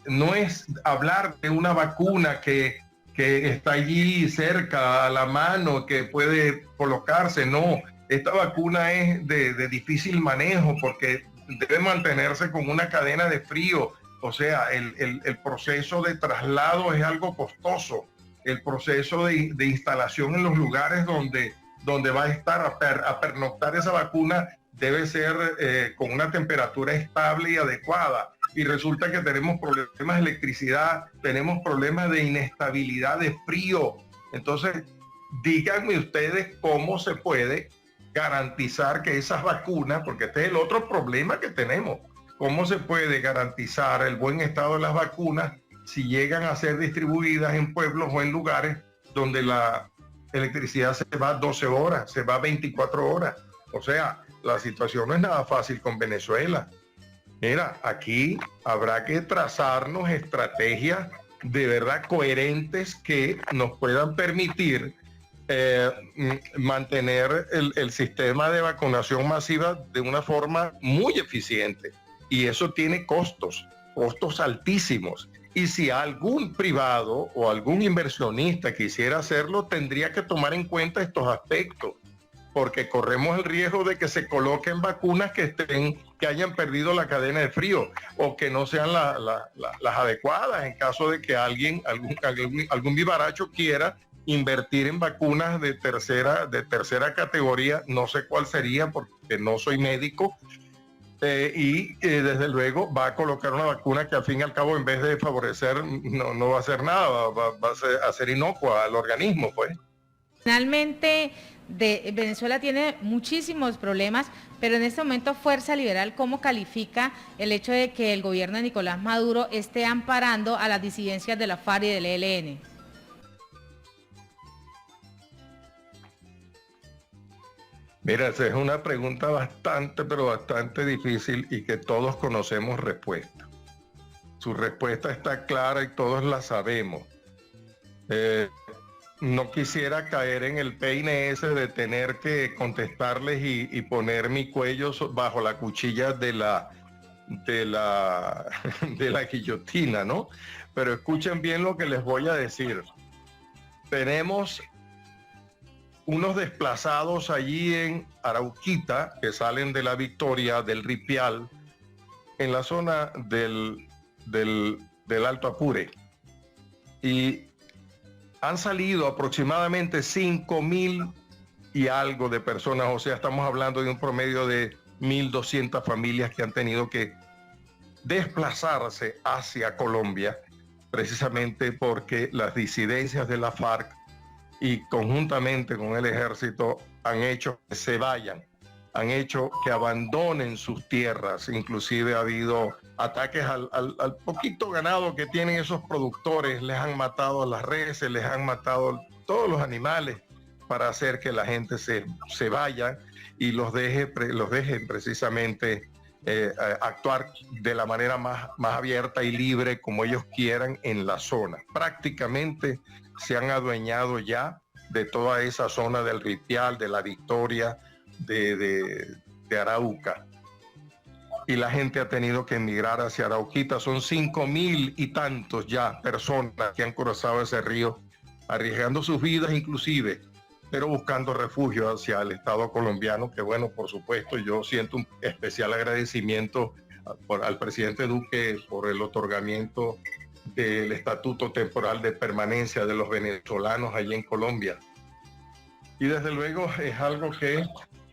hablar de una vacuna que está allí cerca, a la mano, que puede colocarse. No, esta vacuna es de difícil manejo porque debe mantenerse con una cadena de frío. O sea, el proceso de traslado es algo costoso. El proceso de instalación en los lugares donde va a estar a pernoctar esa vacuna debe ser con una temperatura estable y adecuada. Y resulta que tenemos problemas de electricidad, tenemos problemas de inestabilidad de frío. Entonces, díganme ustedes cómo se puede garantizar que esas vacunas, porque este es el otro problema que tenemos, cómo se puede garantizar el buen estado de las vacunas si llegan a ser distribuidas en pueblos o en lugares donde la electricidad se va 12 horas, se va 24 horas. O sea, la situación no es nada fácil con Venezuela. Mira, aquí habrá que trazarnos estrategias de verdad coherentes que nos puedan permitir mantener el sistema de vacunación masiva de una forma muy eficiente. Y eso tiene costos altísimos. Y si algún privado o algún inversionista quisiera hacerlo, tendría que tomar en cuenta estos aspectos, porque corremos el riesgo de que se coloquen vacunas que hayan perdido la cadena de frío o que no sean las adecuadas en caso de que algún vivaracho quiera invertir en vacunas de tercera categoría. No sé cuál sería porque no soy médico, y desde luego va a colocar una vacuna que al fin y al cabo, en vez de favorecer, no va a hacer nada, va a ser inocua al organismo, pues. Finalmente, Venezuela tiene muchísimos problemas, pero en este momento Fuerza Liberal, ¿cómo califica el hecho de que el gobierno de Nicolás Maduro esté amparando a las disidencias de la FARC y del ELN? Mira, esa es una pregunta bastante difícil y que todos conocemos respuesta. Su respuesta está clara y todos la sabemos. No quisiera caer en el peine ese de tener que contestarles y poner mi cuello bajo la cuchilla de la guillotina, ¿no? Pero escuchen bien lo que les voy a decir. Tenemos unos desplazados allí en Arauquita que salen de La Victoria, del Ripial, en la zona del Alto Apure. Y han salido aproximadamente 5.000 y algo de personas, o sea, estamos hablando de un promedio de 1.200 familias que han tenido que desplazarse hacia Colombia, precisamente porque las disidencias de la FARC y conjuntamente con el ejército han hecho que se vayan, han hecho que abandonen sus tierras. Inclusive ha habido ataques al poquito ganado que tienen esos productores, les han matado a las reses, les han matado todos los animales para hacer que la gente se vaya. y los dejen precisamente actuar de la manera más abierta y libre como ellos quieran en la zona. Prácticamente se han adueñado ya de toda esa zona del Ripial, de la Victoria, de Arauca. Y la gente ha tenido que emigrar hacia Arauquita. Son 5.000 y tantos ya personas que han cruzado ese río, arriesgando sus vidas inclusive, pero buscando refugio hacia el Estado colombiano, que bueno, por supuesto, yo siento un especial agradecimiento al presidente Duque por el otorgamiento del estatuto temporal de permanencia de los venezolanos allí en Colombia. Y desde luego es algo que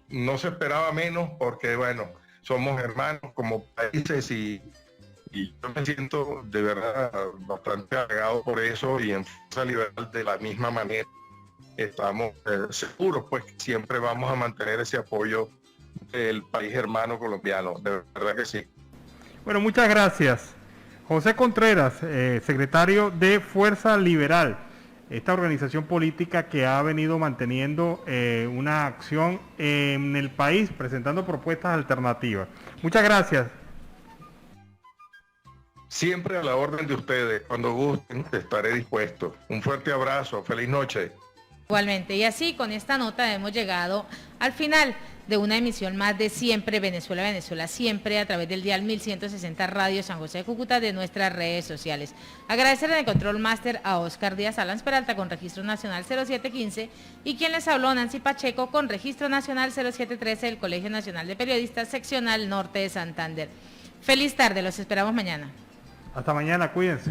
no se esperaba menos, porque bueno, somos hermanos como países y yo me siento de verdad bastante halagado por eso, y en Fuerza Liberal de la misma manera estamos seguros pues que siempre vamos a mantener ese apoyo del país hermano colombiano, de verdad que sí. Bueno, muchas gracias. José Contreras, secretario de Fuerza Liberal, esta organización política que ha venido manteniendo una acción en el país, presentando propuestas alternativas. Muchas gracias. Siempre a la orden de ustedes, cuando gusten estaré dispuesto. Un fuerte abrazo, feliz noche. Igualmente, y así con esta nota hemos llegado al final de una emisión más de Siempre Venezuela, Venezuela Siempre, a través del dial 1160 Radio San José de Cúcuta, de nuestras redes sociales. Agradecer en el Control Máster a Oscar Díaz Alans Peralta con registro nacional 0715 y quien les habló, Nancy Pacheco, con registro nacional 0713 del Colegio Nacional de Periodistas, seccional Norte de Santander. Feliz tarde, los esperamos mañana. Hasta mañana, cuídense.